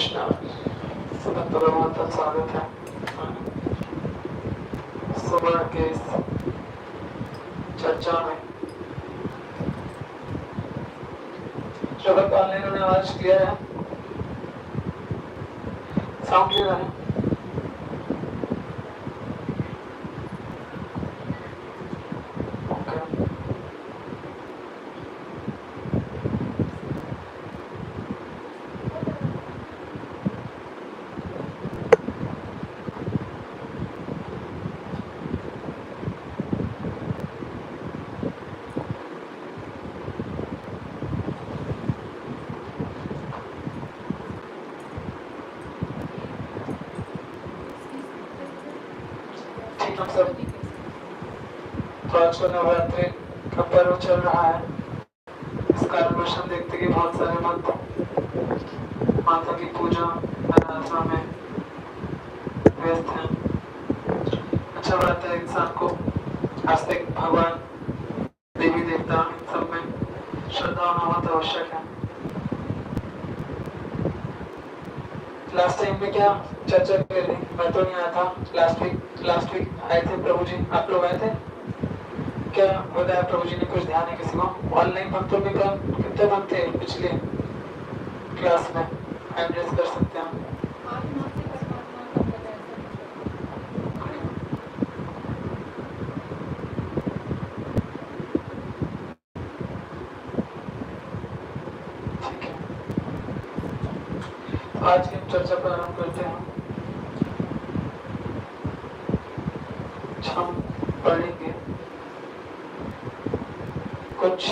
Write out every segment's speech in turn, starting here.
कृष्णा। सुबह बहुत स्वागत है सुबह के इस चर्चा में। शब्द पालने ने आवाज क्लियर है, साउंड क्लियर है। हम सब तो आज को नवरात्रि का पर्व चल रहा है। इस कारणवश हम देखते कि बहुत सारे भक्त माता की पूजा आराधना में व्यस्त हैं। अच्छा बात है, इंसान को आस्तिक भगवान देवी देवता इन सब में श्रद्धा होना बहुत आवश्यक है। लास्ट टाइम में क्या चर्चा कर रही, मैं तो नहीं आया था। लास्ट वीक आए थे प्रभु जी, आप लोग आए थे क्या? बताया प्रभु जी ने, कुछ ध्यान है किसी को? ऑनलाइन भक्तों में कितने भक्त थे पिछले क्लास में? एड्रेस कर सकते हैं। ठीक है, आज की चर्चा प्रारंभ करते हैं। हम पढ़ेंगे कुछ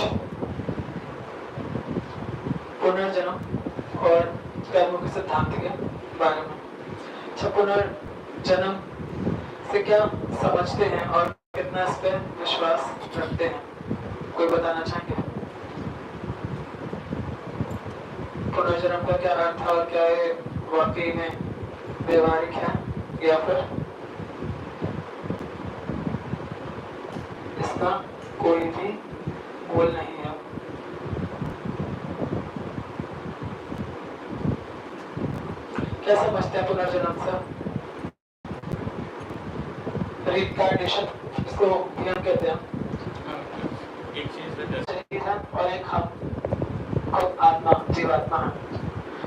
पुनर्जन्म और कर्मों के सिद्धांत के बारे में। अच्छा, पुनर्जन्म से क्या समझते हैं और कितना इस पर विश्वास रखते हैं, कोई बताना चाहेंगे? पुनर्जन्म का क्या अर्थ है और क्या ये वाकई में व्यवहारिक है या फिर इसका कोई भी मूल नहीं है? क्या समझते हैं पुनर्जन्म से? रिकार्डेशन, इसको हम कहते हैं। एक चीज शरीर है और एक हम आत्मा, जीवात्मा है।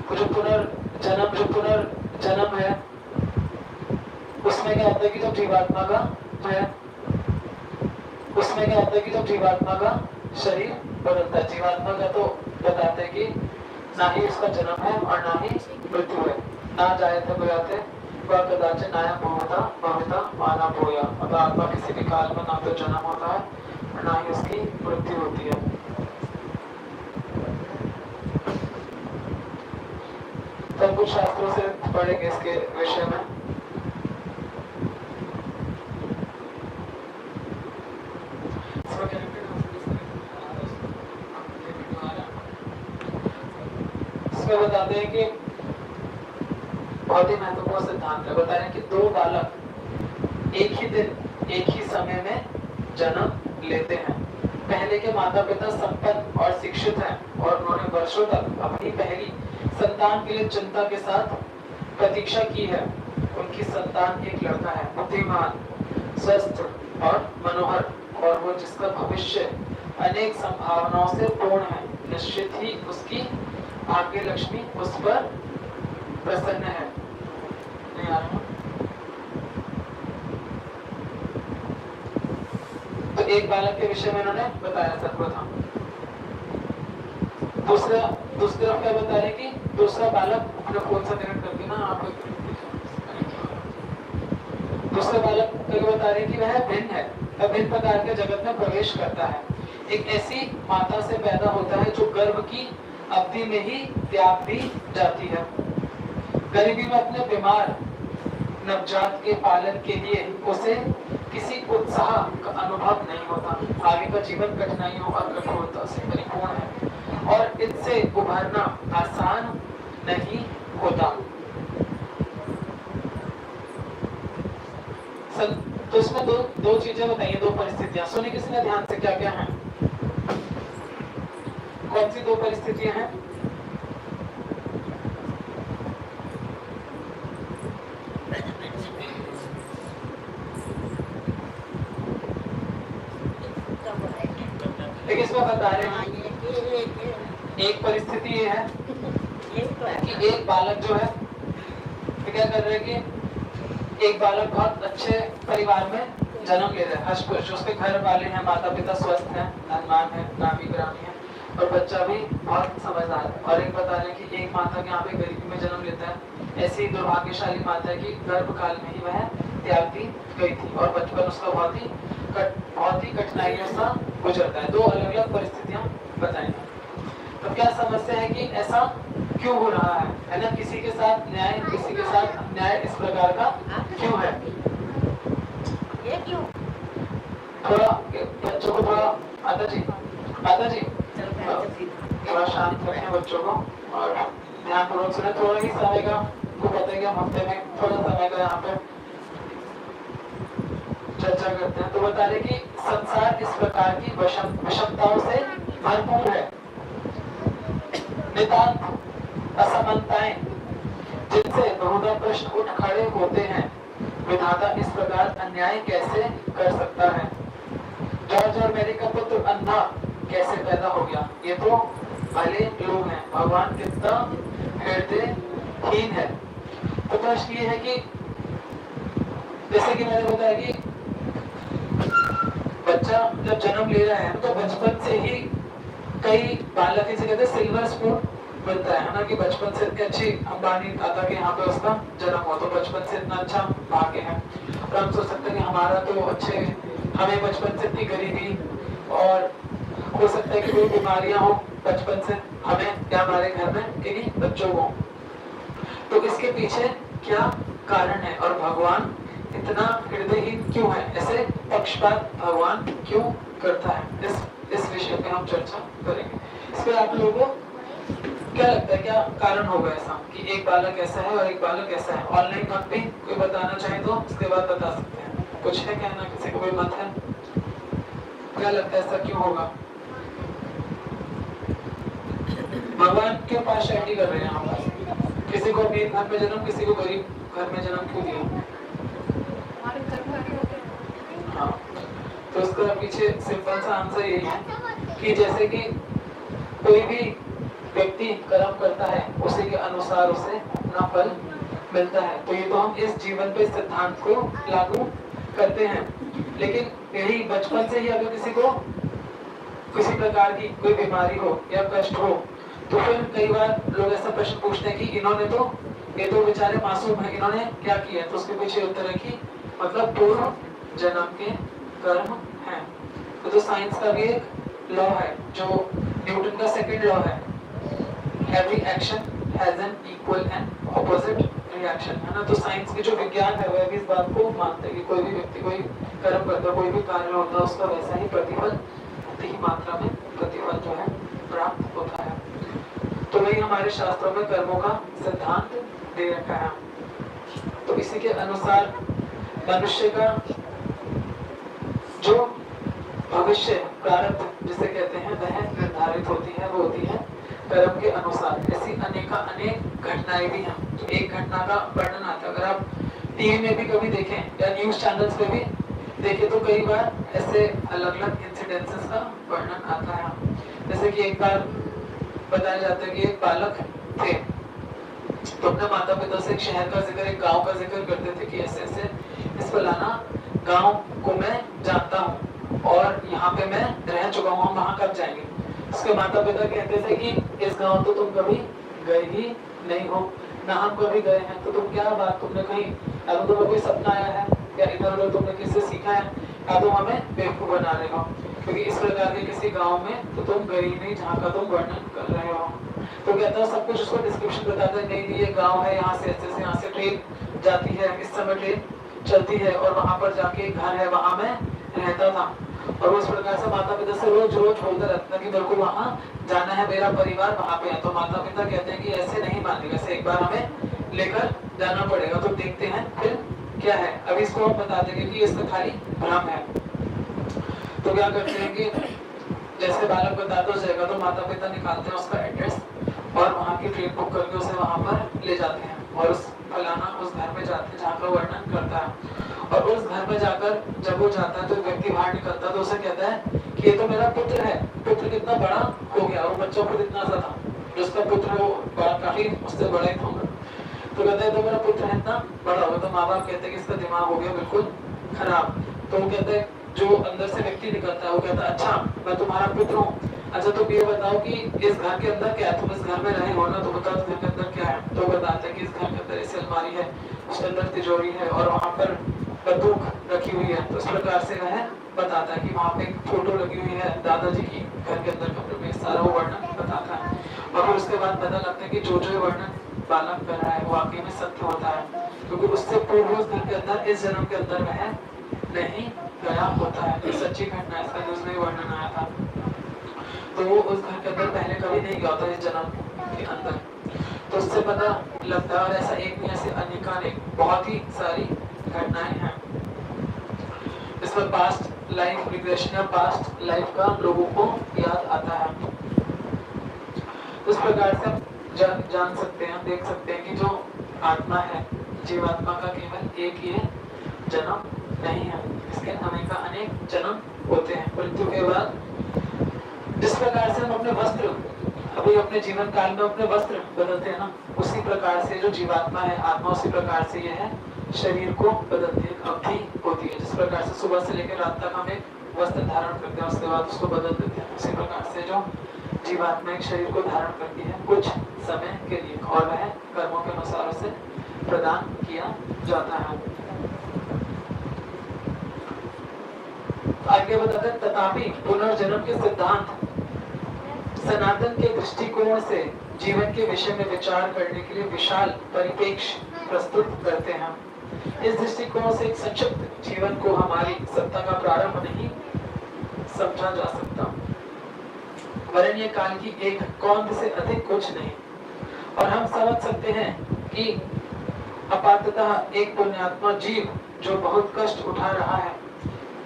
तो जो पुनर्जन्म है उसमें क्या होता है कि जब जीवात्मा का है, उसमें क्या होता है कि जब जीवात्मा का शरीर बदलता है। जीवात्मा का तो बताते हैं कि ना ही उसका जन्म है और ना ही मृत्यु है। ना जायते भयाते वह कदाचित नाया भविता माना भूया। मतलब आत्मा किसी भी काल में ना तो जन्म होता है और ना ही उसकी मृत्यु होती है। तब कुछ शास्त्रों से पढ़ेंगे इसके विषय में। इसमें बताते हैं कि बहुत ही महत्वपूर्ण सिद्धांत है। बता रहे हैं कि दो बालक एक ही दिन एक ही समय में जन्म लेते हैं। पहले के माता पिता संपन्न और शिक्षित हैं और उन्होंने वर्षों तक अपनी पहली संतान के लिए चिंता के साथ प्रतीक्षा की है। उनकी संतान एक लड़का है, बुद्धिमान, स्वस्थ और मनोहर, और वो जिसका भविष्य अनेक संभावनाओं से पूर्ण है। निश्चित ही उसकी भाग्य लक्ष्मी उस पर प्रसन्न है। नहीं आ रहा? तो एक बालक के विषय में इन्होंने बताया सर्वप्रथम। दूसरा क्या बता रहे कि दूसरा बालक अपने फोन से कनेक्ट करके ना आप दूसरे बालक क्या बता रहे कि वह भिन्न है, वह भिन्न प्रकार के जगत में प्रवेश करता है। एक ऐसी माता से पैदा होता है जो गर्भ की अवधि में ही त्याग दी जाती है। गरीबी में अपने बीमार नवजात के पालन के लिए उसे किसी उत्साह का अनुभव नहीं होता। आगे का जीवन कठिनाइयों और कठोरता से परिपूर्ण है और इससे उभरना आसान नहीं होता। तो इसमें दो चीजें बताइए, दो परिस्थितियां सुनी किसी ने ध्यान से? क्या क्या है? कौन सी दो परिस्थितियां हैं? बता रहे हैं एक परिस्थिति ये है कि एक बालक जो है तो क्या कर रहे हैं कि एक बालक बहुत अच्छे परिवार में जन्म ले रहा है, हष्ट-पुष्ट, उसके घर वाले हैं, माता पिता स्वस्थ हैं, धनवान है, नामी ग्रामी है और बच्चा भी बहुत समझदार है। और एक बता रहे हैं कि एक माता के यहाँ पे गरीबी में जन्म लेता है। ऐसी दुर्भाग्यशाली माता है कि गर्भकाल में ही वह त्याग दी गई थी और बचपन उसका बहुत ही कठिनाइयों से गुजरता है। दो अलग अलग परिस्थितियां बताई। तो क्या समस्या है कि ऐसा क्यों हो रहा है ना? किसी के साथ न्याय, किसी के साथ अन्याय, इस प्रकार का क्यों है? ये क्यों? थोड़ा बच्चों को थोड़ा माता जी थोड़ा शांत रखें बच्चों को और ध्यानपूर्वक सुने। थोड़ा ही समय का को पता है कि हम हफ्ते में थोड़ा समय का यहाँ पे चर्चा करते हैं। तो बता रहे कि संसार इस प्रकार की विषमताओं से भरपूर है, नितांत असमानताएं जिनसे बहुधा प्रश्न उठ खड़े होते हैं। विधाता इस प्रकार अन्याय कैसे कर सकता है? जॉर्ज और मैरी का पुत्र अंधा कैसे पैदा हो गया? ये तो भले लोग हैं, भगवान कितना हृदयहीन है। तो प्रश्न ये है कि जैसे कि मैंने बताया कि बच्चा जब जन्म ले रहा है तो बचपन से ही कई बालक इसे कहते हैं सिल्वर स्पून मिलता है ना, कि बचपन से इतनी अच्छी अंबानी दादा के यहाँ पे उसका जन्म हुआ तो बचपन से इतना अच्छा भाग्य है। और हम सोच सकते हैं कि हमारा तो अच्छे, हमें बचपन से इतनी गरीबी और हो सकता है कि कोई बीमारियां हो बचपन से हमें या हमारे घर में किन्हीं बच्चों को। तो इसके पीछे क्या कारण है और भगवान इतना हृदयहीन क्यों है? ऐसे पक्षपात भगवान क्यों करता है? इस विषय पे हम चर्चा करेंगे। इस पर आप लोगों को क्या लगता है, क्या कारण होगा ऐसा कि एक बालक ऐसा है और एक बालक ऐसा है? ऑनलाइन मत भी कोई बताना चाहे तो उसके बाद बता सकते हैं। कुछ है कहना, किसी को कोई मत है? क्या लगता है ऐसा क्यों होगा? भगवान क्यों पार्शियलिटी कर रहे हैं यहाँ पर? किसी को अमीर घर में जन्म, किसी को गरीब घर में जन्म क्यों दिया? हाँ, तो उसका पीछे सिंपल सा आंसर यही है कि जैसे कि कोई भी व्यक्ति कर्म करता है उसी के अनुसार उसे अपना फल मिलता है। तो ये तो हम इस जीवन पे सिद्धांत को लागू करते हैं, लेकिन यही बचपन से ही अगर किसी को किसी प्रकार की कोई बीमारी हो या कष्ट हो तो फिर कई बार लोग ऐसा प्रश्न पूछते हैं कि इन्होंने तो, ये तो बेचारे मासूम है, इन्होंने क्या किया? तो उसके पीछे उत्तर है कि मतलब पूर्व जन्म के कर्म हैं। तो साइंस का भी एक लॉ है जो न्यूटन का सेकंड लॉ है, every action has an equal and opposite reaction, है ना? तो साइंस की जो विज्ञान है वह भी इस बात को मानते हैं कि कोई भी व्यक्ति कोई कर्म करता है, कोई भी कार्य होता है, उसका वैसा ही प्रतिफल, उतनी ही मात्रा में प्रतिफल जो है प्राप्त होता है। तो वही हमारे शास्त्रों में कर्मों का सिद्धांत दे रखा है। तो इसी के अनुसार मनुष्य का जो भविष्य प्रारब्ध जिसे कहते हैं वह निर्धारित होती है, वो होती है कर्म के अनुसार। ऐसी अनेक घटनाएं भी हैं। तो एक घटना का वर्णन आता है, अगर आप टीवी में भी कभी देखें या न्यूज चैनल्स पे भी देखें तो कई बार ऐसे अलग अलग इंसिडेंसेस का वर्णन आता है। जैसे कि एक बार बताया जाता है कि एक बालक थे तो अपने माता पिता से एक शहर का जिक्र, एक गांव का जिक्र करते थे कि ऐसे ऐसे इस फलाना गांव को मैं जानता हूँ और यहाँ पे मैं रह चुका हूँ, हम वहाँ कब जाएंगे? उसके माता पिता कहते थे कि इस गांव तो तुम कभी गए ही नहीं हो, ना हम कभी गए हैं, तो तुम क्या बात, तुमने कहीं या तो तुम्हें कोई सपना आया है या इधर उधर तुमने किससे सीखा है या तुम हमें बेवकूफ बना रहे हो, क्योंकि इस प्रकार के किसी गांव में तो तुम गए ही नहीं जहाँ का तुम वर्णन कर रहे हो। तो कहता है सब कुछ उसको डिस्क्रिप्शन बताता है, नहीं ये गांव है, यहाँ से ऐसे से यहाँ से ट्रेन जाती है, इस समय ट्रेन चलती है और वहाँ पर जाके घर है, वहाँ मैं रहता था। और उस प्रकार से माता पिता से रोज रोज बोलता रहता था कि मेरे को वहाँ जाना है, मेरा परिवार वहाँ पे है। तो माता पिता कहते हैं कि ऐसे नहीं मानेगा, ऐसे एक बार हमें लेकर जाना पड़ेगा। तो देखते हैं फिर क्या है। अभी इसको हम बता देंगे कि इसका खाली भ्रम है। तो क्या करते हैं कि जैसे बालक बताता हो जाएगा तो माता पिता निकालते हैं उसका एड्रेस और वहाँ की ट्रेन बुक करके उसे वहाँ पर ले जाते हैं और उस फलाना उस घर में जाते हैं जहाँ का वर्णन करता है। और उस घर में जाकर जब वो जाता है तो व्यक्ति बाहर निकलता है तो उसे कहता है कि ये तो मेरा पुत्र है, पुत्र कितना बड़ा हो गया, वो बच्चों को इतना सा था, जो उसका पुत्र है वो काफी उससे बड़ा ही था। तो कहते हैं तो मेरा पुत्र है इतना बड़ा हो गया। तो माँ बाप कहते हैं कि इसका दिमाग हो गया बिल्कुल खराब। तो वो कहते हैं जो अंदर से व्यक्ति निकलता है वो कहता है अच्छा मैं तुम्हारा पुत्र हूँ, अच्छा तुम ये बताओ कि इस घर के अंदर क्या है, तुम इस घर में रहे हो ना, तो बताओ इस घर के अंदर क्या है। तो बताते हैं कि इस घर के अंदर ऐसी अलमारी है, उसके अंदर तिजोरी है और वहाँ पर बंदूक रखी हुई है। तो इस प्रकार से वह बताता है कि वहाँ पे एक फोटो लगी हुई है दादाजी की, घर के अंदर कमरे में, सारा वो वर्णन बताता है। और फिर उसके बाद पता लगता है कि जो जो वर्णन बालक कर रहा है वो वाकई में सत्य होता है, क्योंकि उससे पूर्व उस घर के अंदर इस जन्म के अंदर वह नहीं गया होता है। तो सच्ची घटना, इसका न्यूज़ में वर्णन आया था। तो वो उस घर के अंदर पहले कभी नहीं गया होता इस जन्म के अंदर। तो उससे पता लगता है, और ऐसा एक नहीं ऐसे अनेकानेक बहुत ही सारी घटनाएं हैं। इसमें पास्ट लाइफ रिग्रेशन या पास्ट लाइफ का लोगों को याद आता है। इस प्रकार से हम जान सकते हैं, देख सकते हैं कि जो आत्मा है, जीवात्मा का केवल एक ही जन्म नहीं है, इसके अनेक जन्म होते हैं। मृत्यु के बाद जिस प्रकार से हम अपने वस्त्र अभी अपने जीवन काल में अपने वस्त्र बदलते हैं ना, उसी प्रकार से जो जीवात्मा है, आत्मा, उसी प्रकार से यह है शरीर को बदलती है, अवधि होती है। जिस प्रकार से सुबह से लेकर रात तक हम एक वस्त्र धारण करते हैं, उसके बाद उसको बदल देते हैं, उसी प्रकार से जो जीवात्मा एक शरीर को धारण करती है कुछ समय के लिए, और वह कर्मों के अनुसार उसे प्रदान किया जाता है। आगे बताते हैं, तथापि पुनर्जन्म के सिद्धांत सनातन के दृष्टिकोण से जीवन के विषय में विचार करने के लिए विशाल परिप्रेक्ष्य प्रस्तुत करते हैं। इस दृष्टिकोण से एक संक्षिप्त जीवन को हमारी सत्ता का प्रारंभ नहीं समझा जा सकता, वरन ये काल की एक कौंध से अधिक कुछ नहीं। और हम समझ सकते हैं कि अपाततः एक पुण्यात्मा जीव जो बहुत कष्ट उठा रहा है,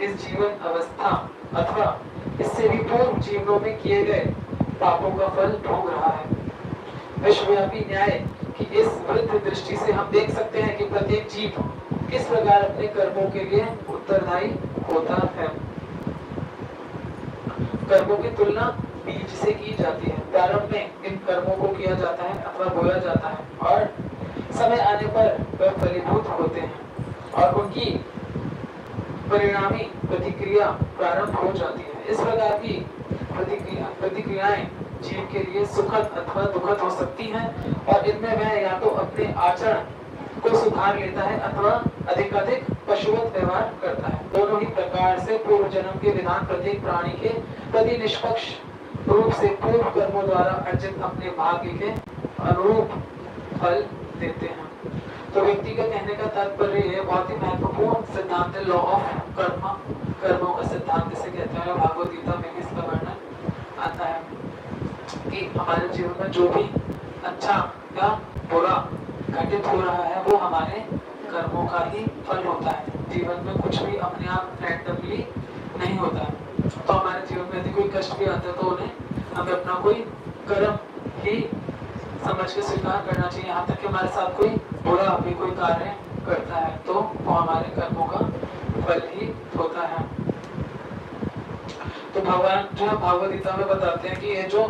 इस जीवन अवस्था अथवा इससे भी पूर्व जीवनों में किए गए पापों का फल भोग रहा है। विश्वव्यापी न्याय की इस वृद्ध दृष्टि से हम देख सकते हैं कि प्रत्येक जीव किस प्रकार अपने कर्मों के लिए उत्तरदायी होता है। कर्मों की तुलना बीज से की जाती है। प्रारंभ में इन कर्मों को किया जाता है अथवा बोया जाता है, और समय आने पर वे फलीभूत होते हैं और उनकी परिणामी प्रतिक्रिया प्रारंभ हो जाती है। इस प्रकार की प्रतिक्रियाएं जीव के लिए सुखद अथवा दुखद हो सकती हैं, और इनमें वह या तो अपने आचरण को सुधार लेता है अथवा अधिक पशुवत व्यवहार करता है। दोनों ही प्रकार से पूर्व जन्म के विधान प्रत्येक प्राणी के प्रति निष्पक्ष रूप से पूर्व कर्मों द्वारा अर्जित अपने भाग्य के अनुरूप फल देते हैं। तो व्यक्ति का कहने का तात्पर्य है, बहुत ही महत्वपूर्ण सिद्धांत है, लॉ ऑफ कर्म, कर्मों का सिद्धांत इसे कहते हैं। भागवत गीता में भी इसका वर्णन आता है कि हमारे जीवन में जो भी अच्छा या बुरा घटित हो रहा है वो हमारे कर्मों का ही फल होता है। जीवन में कुछ भी अपने आप रैंडमली नहीं होता है। तो हमारे जीवन में यदि कोई कष्ट भी आता है तो उन्हें हमें अपना कोई कर्म ही समझ के स्वीकार करना चाहिए। यहाँ तक कि हमारे साथ कोई बुरा भी कोई कार्य करता है तो वो हमारे कर्मों का फल ही होता है। तो भगवान जो है भागवत गीता में बताते हैं कि ये जो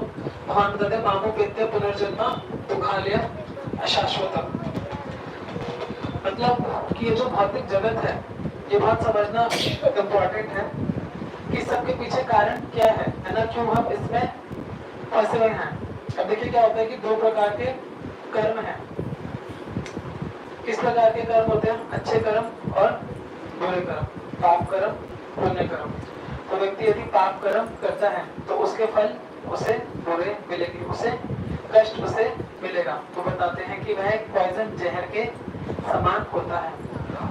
भगवान बताते हैं, मामो पेत्य पुनर्जन्म दुखालय अशाश्वतम, मतलब कि ये जो भौतिक जगत है ये बहुत समझना इम्पोर्टेंट है कि सबके पीछे कारण क्या है ना, क्यों हम इसमें फंसे हुए हैं। अब देखिए क्या होता है कि दो प्रकार के कर्म हैं। किस प्रकार के कर्म होते हैं? अच्छे कर्म और बुरे कर्म, पाप कर्म, पुण्य कर्म। तो व्यक्ति यदि पाप कर्म करता है तो उसके फल उसे बुरे मिलेंगे, उसे कष्ट उसे मिलेगा। तो बताते हैं कि वह एक पॉइजन, जहर के समान होता है।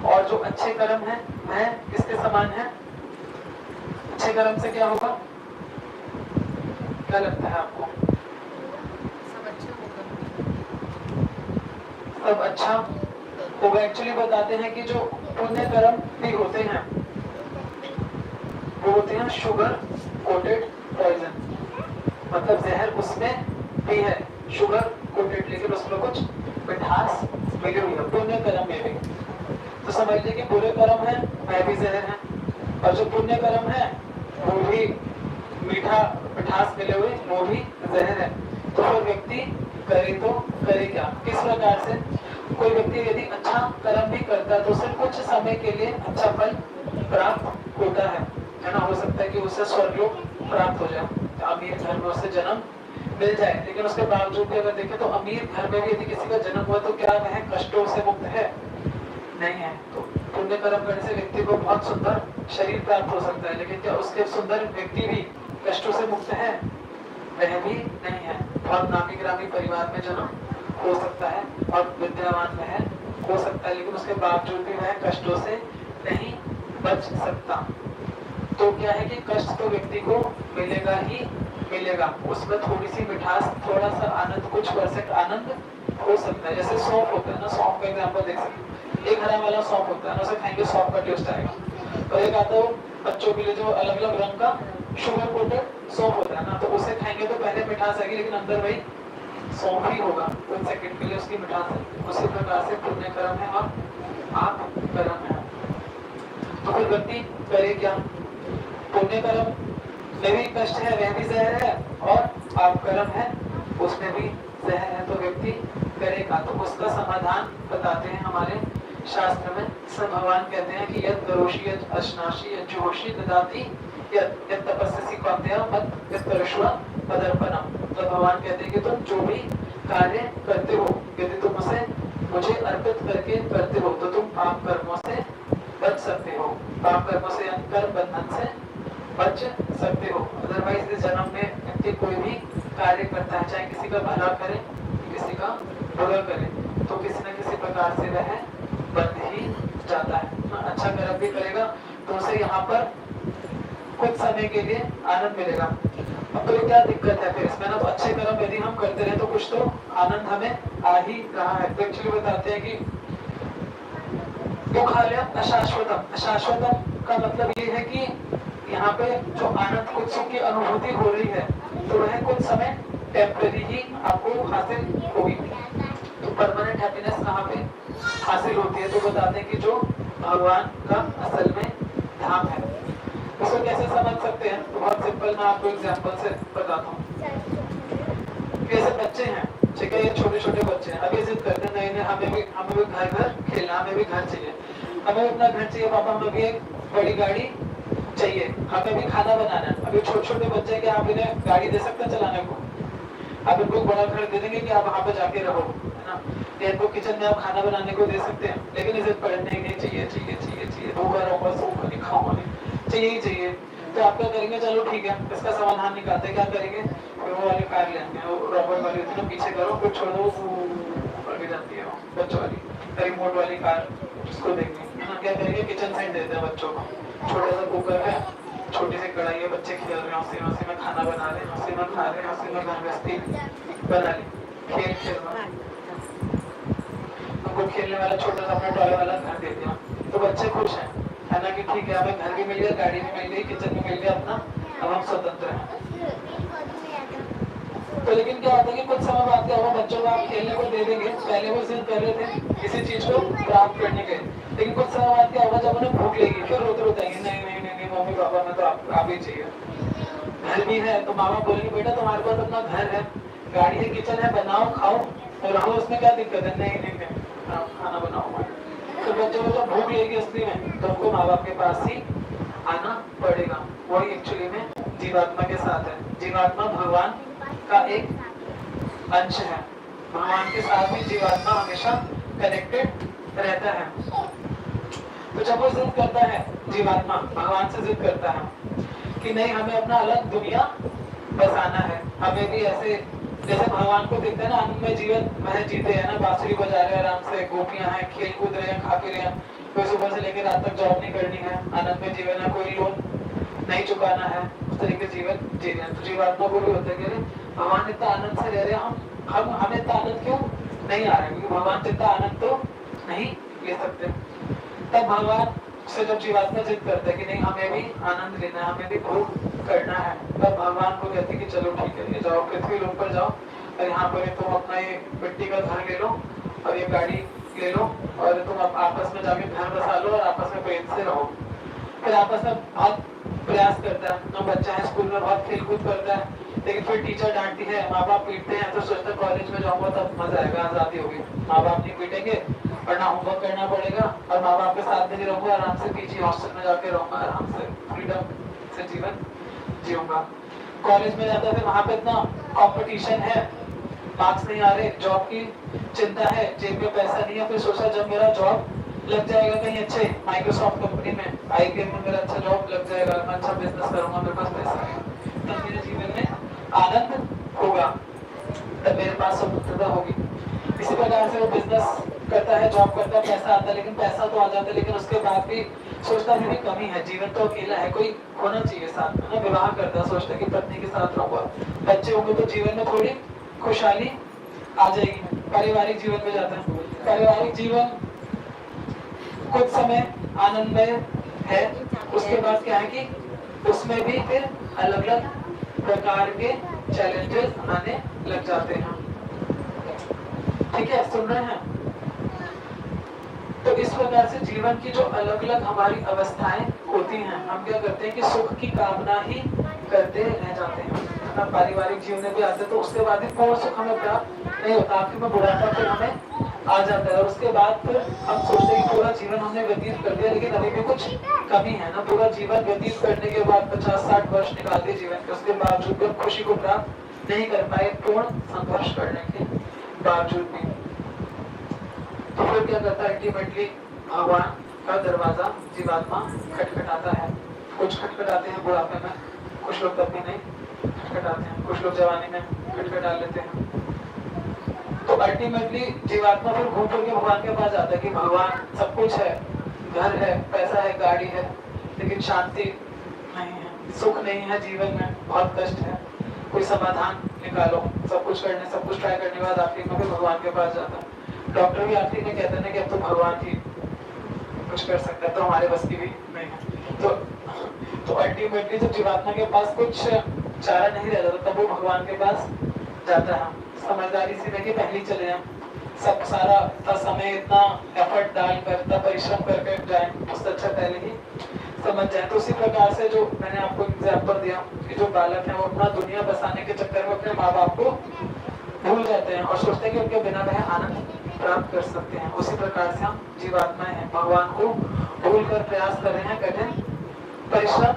और जो अच्छे कर्म है वह किसके समान है? अच्छे कर्म से क्या होगा, क्या लगता है आपको? सब अच्छा होगा। एक्चुअली बताते हैं कि जो पुण्य कर्म भी होते हैं वो होते हैं शुगर कोटेड पॉइजन, मतलब जहर उसमें भी है, शुगर कोटेड, लेकिन उसमें कुछ मिठास मिली हुई है पुण्य कर्म में भी। तो समझ लीजिए कि बुरे कर्म है वह भी जहर है, और जो पुण्य कर्म है वो भी मिठास मिले हुए वो भी जहर है। तो फिर व्यक्ति करे तो करे क्या, किस प्रकार से? कोई व्यक्ति यदि अच्छा कर्म भी करता है तो उसे कुछ समय के लिए अच्छा फल प्राप्त होता है ना। हो सकता है कि उसे स्वर्गलोक प्राप्त हो जाए, अमीर घर में उसे जन्म मिल जाए। लेकिन उसके बावजूद भी अगर देखें तो अमीर घर में भी यदि किसी का जन्म हुआ तो क्या वह कष्टों से मुक्त है? नहीं है। तो पुण्य कर्म करने से व्यक्ति को बहुत सुंदर शरीर प्राप्त हो सकता है, लेकिन क्या उसके सुंदर व्यक्ति भी कष्टों से मुक्त है? वह भी नहीं है। बहुत नामी ग्रामी परिवार में जन्म हो सकता है और विद्यावान वह हो सकता है, लेकिन उसके बावजूद भी वह कष्टों से नहीं बच सकता। तो क्या है कि कष्ट तो व्यक्ति को मिलेगा ही मिलेगा, उसमें थोड़ी सी मिठास, थोड़ा सा आनंद, कुछ परसेंट आनंद हो सकता है। जैसे सौंफ होता है ना, सौंफ का एग्जाम्पल देख सकते हैं। एक हरा वाला सौंफ होता है ना, उसे खाएंगे सौंफ का टेस्ट आएगा। और एक आता है बच्चों के लिए जो अलग अलग रंग का शुगर कोटेड सौंफ होता है ना, तो उसे खाएंगे तो पहले मिठास आएगी, लेकिन अंदर वही सौंफ ही होगा, कुछ सेकंड के लिए उसकी मिठास है। उसी प्रकार से पुण्य कर्म है और आप कर्म है। तो फिर व्यक्ति करे क्या? पुण्य कर्म में भी कष्ट है, वह भी जहर है, और आप कर्म है उसमें भी जहर है। तो व्यक्ति करेगा तो उसका समाधान बताते हैं हमारे शास्त्र में। सब भगवान कहते हैं कि यद करोषि यद अश्नाशी यद जुहोषि ददाति यद तपस्यसि कौन्तेय मत यद करोष्व मदर्पणम। तो भगवान कहते हैं कि तुम जो भी कार्य करते हो, यदि तुम उसे मुझे अर्पित करके करते हो तो तुम पाप कर्मों से बच सकते हो। पाप कर्मों से कर्म बंधन से बच सकते हो। अदरवाइज इस जन्म में व्यक्ति कोई भी कार्य करता है, चाहे किसी का भला करे किसी का बुरा करे, तो किसी न किसी प्रकार से वह बंध ही जाता है। अच्छा कर्म भी करेगा तो उसे यहाँ पर कुछ समय के लिए आनंद मिलेगा। अब तो क्या दिक्कत है फिर इसमें ना? तो अच्छे कर्म यदि हम करते रहे तो कुछ तो आनंद हमें आ ही रहा है। तो एक्चुअली बताते हैं कि दुखालयम अशाश्वतम। अशाश्वतम का मतलब ये है कि यहाँ पे जो आनंद, कुछ सुख की अनुभूति हो रही है तो वह कुछ समय टेम्परेरी ही आपको हासिल होगी। तो परमानेंट हैप्पीनेस कहाँ पे हासिल होती है? तो बताते हैं कि जो भगवान का असल में धाम है। उसको कैसे समझ सकते हैं? तो बहुत सिंपल, मैं आपको एग्जांपल से बताता हूँ। जैसे बच्चे हैं, ठीक है, ये छोटे छोटे बच्चे हैं, अभी जिद करते हैं नहीं हमें भी घर खेलना, हमें भी घर चाहिए, हमें अपना घर चाहिए पापा, हमें भी एक बड़ी गाड़ी चाहिए, हमें भी खाना बनाना है। अभी छोटे छोटे बच्चे क्या आप इन्हें गाड़ी दे सकते हैं चलाने को? आप इनको बड़ा घर दे देंगे कि आप वहाँ पे जाके रहो, है ना? या इनको किचन में आप खाना बनाने को दे सकते हैं, लेकिन इसे पढ़ने नहीं चाहिए, चाहिए चाहिए चाहिए, होगा रहूंगा सोऊंगा नहीं खाऊंगा नहीं, चाहिए ही चाहिए। तो आप क्या करेंगे? चलो ठीक है, इसका समाधान निकालते हैं। क्या करेंगे? वो वाली कार लेंगे, रॉबर्ट वाली होती है ना, पीछे करो फिर छोड़ दो, आगे जाती है बच्चों वाली रिमोट वाली कार, उसको देंगे, है ना? क्या करेंगे? किचन सेट देते हैं बच्चों को, छोटा सा कुकर है, छोटी सी कढ़ाई है, बच्चे खेल रहे हैं, उसी में खाना बना रहे हैं, उसी में खा रहे हैं, उसी में घर गृहस्थी बना ली, खेल उनको खेलने वाला छोटा सा अपना टॉय वाला घर दे दिया, तो बच्चे खुश हैं, है ना? कि ठीक है, हमें घर भी मिल गया, गाड़ी भी मिल गई, किचन भी मिल गया अपना, अब हम स्वतंत्र हैं। तो लेकिन क्या होता है कि कुछ समय बाद क्या होगा, बच्चों को आप खेलने को दे देंगे, पहले वो जिद कर रहे थे किसी चीज को प्राप्त करने के, लेकिन कुछ समय बाद क्या होगा, जब उन्हें भूख लगेगी फिर रोते रोते आएंगे, नहीं नहीं नहीं नहीं मम्मी पापा में तो आप ही चाहिए। घर भी है तो मामा बोलेंगे बेटा तुम्हारे पास अपना घर है, गाड़ी है, किचन है, बनाओ खाओ और रहो, उसमें क्या दिक्कत है? नहीं नहीं नहीं खाना बनाओ। तो बच्चों को जब भूख लगेगी असली में, तो उनको माँ बाप के पास ही आना पड़ेगा। वही एक्चुअली में जीवात्मा के साथ है। जीवात्मा भगवान का एक अंश है, भगवान के साथ ही जीवात्मा हमेशा कनेक्टेड रहता है। तो जब वो जिद करता है, जीवात्मा भगवान से जिद करता है कि नहीं हमें अपना अलग दुनिया बसाना है, हमें भी ऐसे जैसे भगवान को दिखता है ना आनंदमय जीवन वह जीते हैं ना, बांसुरी बजा रहे हैं आराम से, गोपियां हैं, खेल कूद रहे हैं, खा पी रहे हैं, कोई सुबह से लेकर रात तक जॉब नहीं करनी है, आनंदमय जीवन है, कोई लोन नहीं चुकाना है, उस तरीके जीवन जी रहे हैं। तो जीवात्मा को भी होता है कि भगवान इतना आनंद से रह रहे हैं, हमें इतना आनंद क्यों नहीं आ रहा है? क्योंकि भगवान जितना आनंद तो नहीं ले सकते। तब भगवान से जब जीवात्मा जिद करते हैं कि नहीं हमें भी आनंद लेना है, हमें भी भोग करना है, तब भगवान को कहते हैं कि चलो ठीक है, ये जाओ पृथ्वी लोक पर जाओ और यहाँ पर तुम अपना ये मिट्टी का घर ले लो और ये गाड़ी ले लो और तुम आपस में जाके घर बसा लो और आपस में प्रेम से रहो। फिर आपस में बहुत प्रयास करता है। तो बच्चा है स्कूल में बहुत खेल कूद करता है, लेकिन फिर टीचर डांटती है, माँ बाप पीटते हैं, तो सोचता है कॉलेज में जाऊंगा तब मजा आएगा, आजादी होगी, माँ बाप नहीं पीटेंगे और ना होमवर्क करना पड़ेगा और माँ बाप के साथ में नहीं रहूंगा, आराम से पीजी हॉस्टल में जाके रहूंगा, आराम से फ्रीडम से जीवन जीऊंगा। कॉलेज में जाता है, फिर वहां पे इतना कंपटीशन है, मार्क्स नहीं आ रहे, जॉब की चिंता है, जेब में पैसा नहीं है, फिर सोचा जब मेरा जॉब लग जाएगा कहीं अच्छे माइक्रोसॉफ्ट कंपनी में, आईबीएम में मेरा अच्छा जॉब लग जाएगा, मैं अच्छा बिजनेस करूंगा, मेरे पास पैसा आएगा, तब मेरे जीवन में आनंद होगा, तब मेरे पास स्वतंत्रता होगी। इसी प्रकार से वो बिजनेस करता है, जॉब करता है, पैसा आता है, लेकिन पैसा तो आ जाता है, लेकिन उसके बाद भी सोचता है कमी है, जीवन तो अकेला है, कोई होना चाहिए साथ में ना। विवाह करता है, सोचता है कि पत्नी के साथ रहूंगा, बच्चे होंगे तो जीवन में थोड़ी खुशहाली आ जाएगी। पारिवारिक जीवन में जाता है, पारिवारिक जीवन कुछ समय आनंदमय है, उसके बाद क्या है कि उसमें भी फिर अलग अलग प्रकार के चैलेंजेस आने लग जाते हैं। ठीक है, सुन रहे हैं? तो इस प्रकार से जीवन की जो अलग अलग हमारी अवस्थाएं होती हैं, हम क्या करते हैं कि सुख की कामना ही करते रह जाते हैं। हम पारिवारिक जीवन में भी आते हैं तो उसके बाद भी पूर्ण सुख हमें प्राप्त नहीं होता, आखिर में बुढ़ापा फिर हमें आ जाता है और उसके बाद फिर हम सोचते हैं कि पूरा जीवन हमने व्यतीत कर दिया, लेकिन अभी भी कुछ कमी है ना। पूरा जीवन व्यतीत करने के बाद 50-60 वर्ष निकाल दिए जीवन के, उसके बावजूद भी खुशी को प्राप्त नहीं कर पाए, पूर्ण संघर्ष करने के बावजूद भी। तो फिर क्या करता है, अल्टीमेटली भगवान का दरवाजा जीवात्मा खटखटाता है। कुछ खटखटाते हैं बुढ़ापे में, कुछ लोग तब भी नहीं खटखटाते हैं, कुछ लोग जवानी में खटखटा लेते हैं। तो अल्टीमेटली जीवात्मा फिर घूम फिर के भगवान के पास जाता है कि भगवान सब कुछ है, घर है, पैसा है, गाड़ी है, लेकिन शांति नहीं है, सुख नहीं है जीवन में, बहुत कष्ट है, कोई समाधान निकालो। सब कुछ ट्राई करने के बाद आखिर में फिर भगवान के पास जाता है। डॉक्टर भी आखिर में कहते हैं कि अब तो भगवान ही कुछ कर सकता है, तो हमारे बस की भी नहीं है। तो अल्टीमेटली जब जीवात्मा के पास कुछ चारा नहीं रहता तब वो भगवान के पास जाता है। समझदारी से लेके पहले चले जाए, सब सारा समय इतना एफर्ट डालकर, इतना परिश्रम करके जाए, उससे अच्छा पहले ही समझ जाए। तो उसी प्रकार से जो मैंने आपको एग्जाम्पल दिया कि जो बालक है वो अपना दुनिया बसाने के चक्कर में अपने माँ बाप को भूल जाते हैं और सोचते हैं कि उनके बिना वह आनंद प्राप्त कर सकते हैं। उसी प्रकार से हम जीवात्माएं हैं, भगवान को भूल कर प्रयास कर रहे हैं, कठिन परिश्रम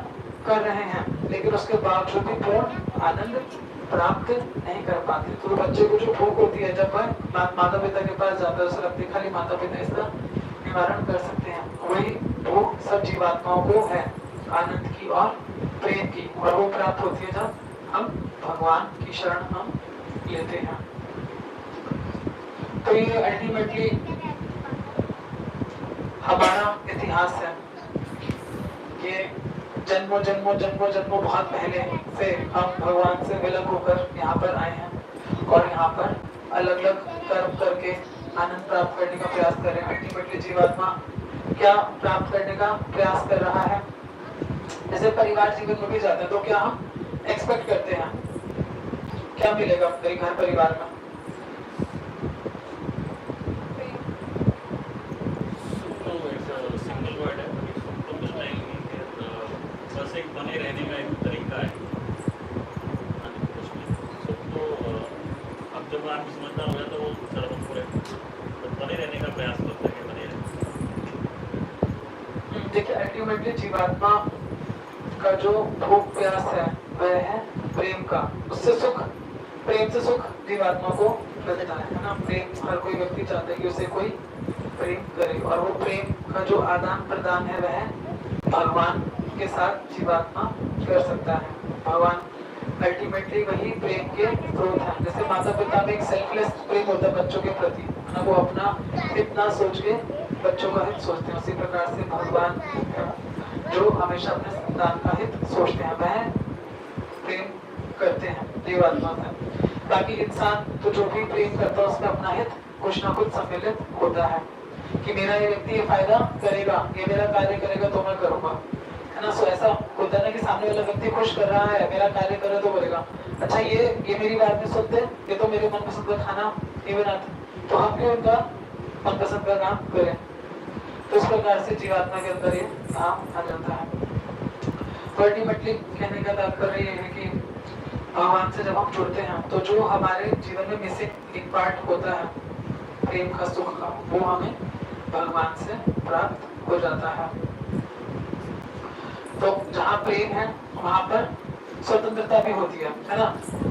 कर रहे हैं, लेकिन उसके बावजूद भी पूर्ण आनंद प्राप्त नहीं कर पाते। तो बच्चे को जो भूख होती है, जब वह माता पिता के पास जाता है, उसे लगती है खाली माता पिता इसका निवारण कर सकते हैं, वही भूख सब जीवात्माओं को है, आनंद की और प्रेम की, और वो प्राप्त होती है जब हम भगवान की शरण हम लेते हैं। तो ये अल्टीमेटली हमारा इतिहास है, ये जन्मों बहुत पहले से हम भगवान से विलग होकर यहाँ पर आए हैं और यहाँ पर अलग अलग कर्म करके आनंद प्राप्त करने का प्रयास कर रहे हैं। अल्टीमेटली जीवात्मा क्या प्राप्त करने का प्रयास कर रहा है? जैसे परिवार जीवन में भी जाते हैं तो क्या हम एक्सपेक्ट करते हैं, क्या मिलेगा मेरे घर परिवार में? एक बने रहने का एक तरीका है। तो अब जब आप समझदार हो जाए तो वो सर्वम पूरे बने रहने का प्रयास करते हैं, बने रहने। देखिए अल्टीमेटली जीवात्मा का जो भूख प्यास है वह है प्रेम का, उससे सुख, प्रेम से सुख जीवात्मा को मिलता है ना। प्रेम हर कोई व्यक्ति चाहता है कि उसे कोई प्रेम करे, और वो प्रेम का जो आदान प्रदान है वह भगवान के साथ जीवात्मा कर सकता है। भगवान अल्टीमेटली वही प्रेम के स्रोत है। जैसे माता पिता में एक सेल्फलेस प्रेम होता है बच्चों के प्रति, ना वो अपना इतना सोच के बच्चों का हित सोचते हैं, उसी प्रकार से भगवान जो हमेशा अपने संतान का हित सोचते हैं वह प्रेम करते हैं जीवात्मा से। बाकी इंसान तो जो भी प्रेम करता है उसमें अपना हित कुछ ना कुछ सम्मिलित होता है कि मेरा ये व्यक्ति ये फायदा करेगा, ये मेरा कार्य करेगा तो मैं करूंगा, है ना। सो ऐसा होता है ना कि सामने वाला व्यक्ति खुश कर रहा है, मेरा कार्य करे तो बोलेगा अच्छा ये मेरी बात नहीं सुनते, ये तो मेरे मनपसंद का खाना ये बनाते, तो हम क्यों उनका मनपसंद का काम करें। तो इस प्रकार से जीवात्मा के अंदर ये काम आ जाता है। तो अल्टीमेटली कहने का तात्पर्य ये है कि भगवान से जब हम जुड़ते हैं तो जो हमारे जीवन में मिसिंग एक पार्ट होता है प्रेम का, सुख का, वो हमें भगवान से प्राप्त हो जाता है। तो जहाँ प्रेम है वहां पर स्वतंत्रता भी होती है ना।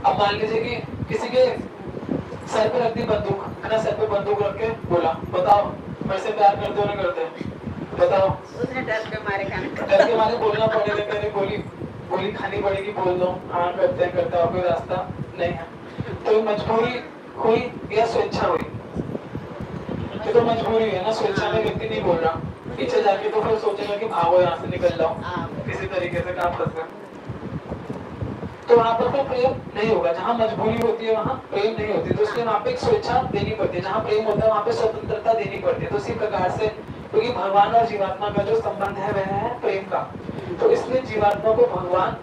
अब मान लीजिए कि किसी के सर पे रख दी बंदूक, है ना, सर पे बंदूक रख के बोला बताओ मेरे से प्यार करते हो नहीं करते, बताओ। उसने डर के मारे डर के मारे बोलना पड़ेगा, कह रहे गोली खानी पड़ेगी, बोल दो हाँ करते हैं करते, और कोई रास्ता नहीं है। तो मजबूरी हुई या स्वेच्छा हुई? ये तो मजबूरी है ना, स्वेच्छा में व्यक्ति नहीं बोल रहा, पीछे जाके तो फिर सोचेगा कि भागो यहाँ से, निकल जाओ किसी तरीके से, कहाँ फंस गए। तो वहां पर तो प्रेम नहीं होगा। जहाँ मजबूरी होती है वहाँ प्रेम नहीं होती, तो इसलिए वहाँ पे एक स्वेच्छा देनी पड़ती है। जहाँ प्रेम होता है वहाँ पे स्वतंत्रता देनी पड़ती है। तो इसी प्रकार से क्योंकि भगवान और जीवात्मा का जो संबंध है वह है प्रेम का, तो इसलिए जीवात्मा को भगवान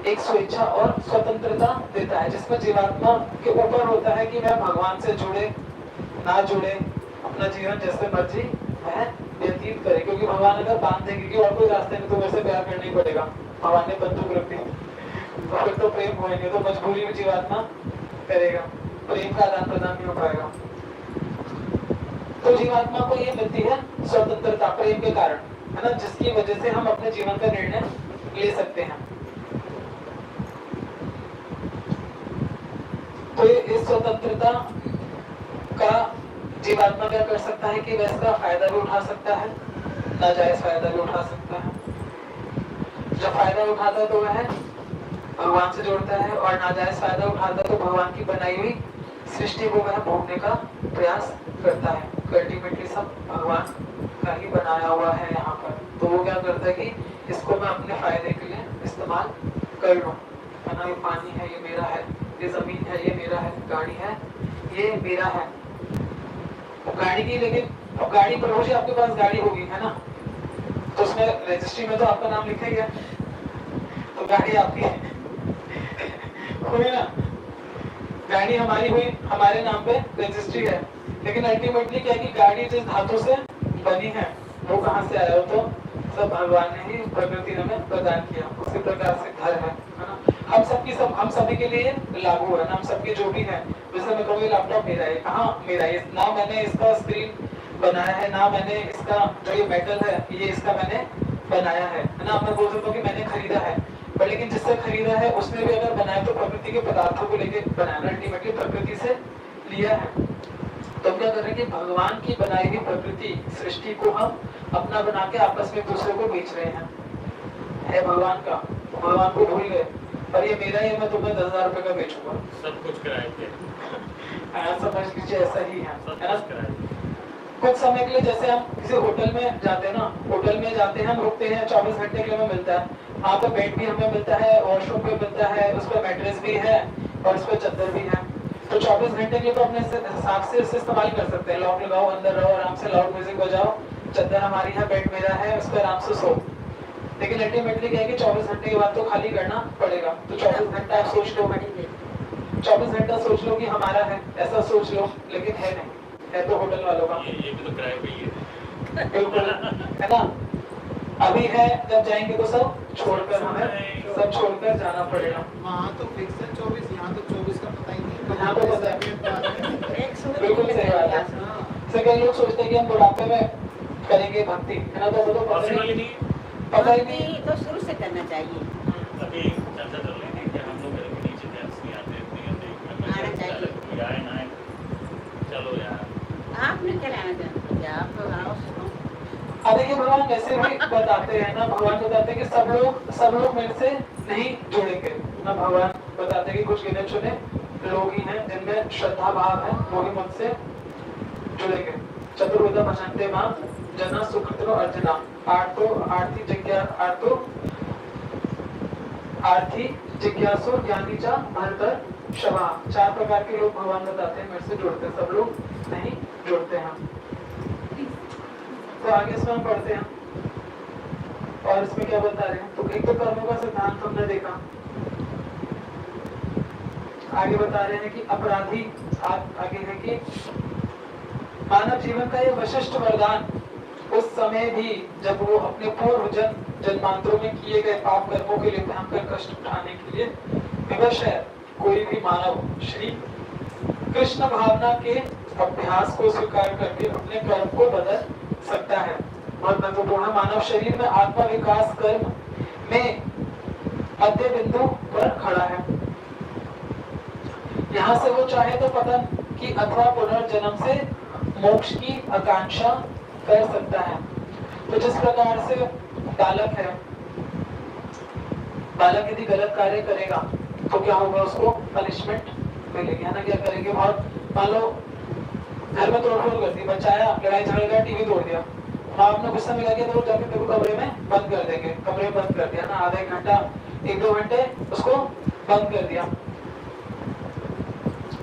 एक स्वेच्छा और स्वतंत्रता देता है, जिसमें जीवात्मा के ऊपर होता है कि वह भगवान से जुड़े ना जुड़े, अपना जीवन जैसे मर्जी वह व्यतीत करे। क्योंकि भगवान अगर बांध देंगे कि और कोई रास्ते नहीं, तो वैसे प्यार करना ही पड़ेगा, भगवान ने बंदूक रख दी तो फिर तो प्रेम होएंगे, तो मजबूरी में जीवात्मा करेगा, प्रेम का आदान प्रदान नहीं हो पाएगा। तो जीवात्मा को ये मिलती है स्वतंत्रता प्रेम के कारण, है ना, जिसकी वजह से हम अपने जीवन का निर्णय ले सकते हैं। तो इस स्वतंत्रता का जीवात्मा क्या कर सकता है कि वह इसका फायदा भी उठा सकता है, नाजायज फायदा भी उठा सकता है। जब फायदा उठाता है तो वह भगवान से जोड़ता है, और नाजायज फायदा उठाता है तो भगवान की बनाई हुई सृष्टि को वह भोगने का प्रयास करता है। अल्टीमेटली सब भगवान का ही बनाया हुआ है यहाँ पर, तो वो क्या करता है कि इसको मैं अपने फायदे के लिए इस्तेमाल कर लूं, है ना। ये पानी है ये मेरा है, ये जमीन है ये मेरा है, गाड़ी है ये मेरा है। गाड़ी की, लेकिन अब गाड़ी पर रोज आपके पास गाड़ी होगी, है ना, तो उसमें रजिस्ट्री में तो आपका नाम लिखेगा, तो गाड़ी आपकी हुई ना, गाड़ी हमारी हुई, हमारे नाम पे रजिस्ट्री है। लेकिन अल्टीमेटली क्या है कि गाड़ी जिस धातु से बनी है वो कहाँ से आया हो, तो सब भगवान ने ही, प्रकृति ने हमें प्रदान किया। उसी प्रकार से घर है ना, हम सभी के लिए लागू है ना, हम सबके जो भी है। जैसे मैं कहूँ लैपटॉप मेरा है, कहाँ मेरा है, ना मैंने इसका स्क्रीन बनाया है, ना मैंने इसका जो ये मेटल है ये इसका मैंने बनाया है ना। मैं बोल सकता हूँ कि मैंने खरीदा है, पर लेकिन जिससे खरीदा है उसने भी अगर बनाया तो प्रकृति के पदार्थों को लेके बनाया, अल्टीमेटली प्रकृति से लिया है। तो हम क्या कर रहे हैं कि भगवान की बनाई हुई प्रकृति सृष्टि को हम अपना बना के आपस में एक दूसरे को बेच रहे हैं। है भगवान का, भगवान को भूल गए, पर ये मेरा ही, मैं तुम्हें 10,000 रुपए का बेचूंगा, सब कुछ किराए पे, समझ लीजिए ऐसा ही है सब ना। कुछ किराए पे। कुछ समय के लिए जैसे हम किसी होटल में जाते हैं ना, होटल में जाते हैं हम, रुकते हैं, 24 घंटे के लिए हमें मिलता है, वहाँ पे बेड भी हमें मिलता है, वॉशरूम भी मिलता है, उस पर मैट्रेस भी है और उस पर चादर भी है। तो 24 घंटे के लिए तो अपने हिसाब से इसे इस्तेमाल कर सकते हैं। लॉक लगाओ, अंदर रहो, आराम से लाउड म्यूजिक बजाओ, चादर हमारी है, बेड मेरा है, उस पर आराम से सो। लेकिन अल्टीमेटली क्या है कि 24 घंटे के बाद तो खाली करना पड़ेगा। तो 24 घंटा आप सोच लो, 24 घंटा सोच लो कि हमारा है, ऐसा सोच लो, लेकिन है नहीं, है तो होटल वालों का। ये भी तो किराए पे ही है। बिल्कुल, है ना। अभी है, जब जाएंगे तो सब छोड़कर, हमें सब छोड़कर जाना पड़ेगा। वहाँ तो फिक्स है 24, यहाँ तो 24 का पता ही नहीं। यहाँ पे पता है, एक बिल्कुल सही बात है। से कई लोग सोचते हैं कि हम बुढ़ापे में करेंगे भक्ति, है ना, तो वो तो पॉसिबल ही नहीं। पता ही नहीं। तो शुरू से करना चाहिए, अभी चर्चा चल रही थी कि हम लोग घर के नीचे जेंट्स नहीं आते, आना चाहिए। कोई आए ना आए, चलो यार। आपने क्या लेना चाहते, आप तो आओ सुनो। अब देखिए भगवान वैसे भी बताते हैं ना, भगवान बताते हैं कि सब लोग मेरे से नहीं जुड़ेंगे ना। भगवान बताते हैं कि कुछ गिने चुने लोग ही हैं जिनमें श्रद्धा भाव है, वो ही मुझसे जुड़ेंगे। चतुर्विधा भजन्ते मां जना सुकृतो अर्जुना, आर्थी जिज्ञासु ज्ञानी चा भरतर क्षमा। 4 प्रकार के लोग भगवान बताते हैं मेरे से जुड़ते, सब लोग नहीं जुड़ते हैं। तो आगे इसमें हम पढ़ते हैं और इसमें क्या बता रहे हैं। तो एक तो कर्मों का सिद्धांत हमने देखा, आगे बता रहे हैं कि अपराधी, आगे है कि मानव जीवन का ये विशिष्ट वरदान उस समय भी जब वो अपने पूर्व जन्मांतरों में किए गए पाप कर्मों के लिए भयंकर कष्ट उठाने के लिए विवश है, कोई भी मानव श्री कृष्ण भावना के अभ्यास को स्वीकार करके अपने कर्म को बदल सकता है। बहुत महत्वपूर्ण, मानव शरीर में आत्मा विकास कर्म में मध्य बिंदु पर खड़ा है। यहाँ से वो चाहे तो पतन की अथवा पुनर्जन्म से मोक्ष की आकांक्षा कर सकता है। तो जिस प्रकार से बालक है, बालक यदि गलत कार्य करेगा तो क्या होगा, उसको पनिशमेंट मिलेगी, है ना। क्या करेंगे, बहुत मान लो घर में तोड़फोड़ कर दी, बच्चा आया, लड़ाई झगड़ा, टीवी तोड़ दिया, माँ बाप ने गुस्सा में लगे तो जाके तेरे को कमरे में बंद कर देंगे, कमरे में बंद कर दिया ना, आधा एक घंटा 1-2 घंटे उसको बंद कर दिया।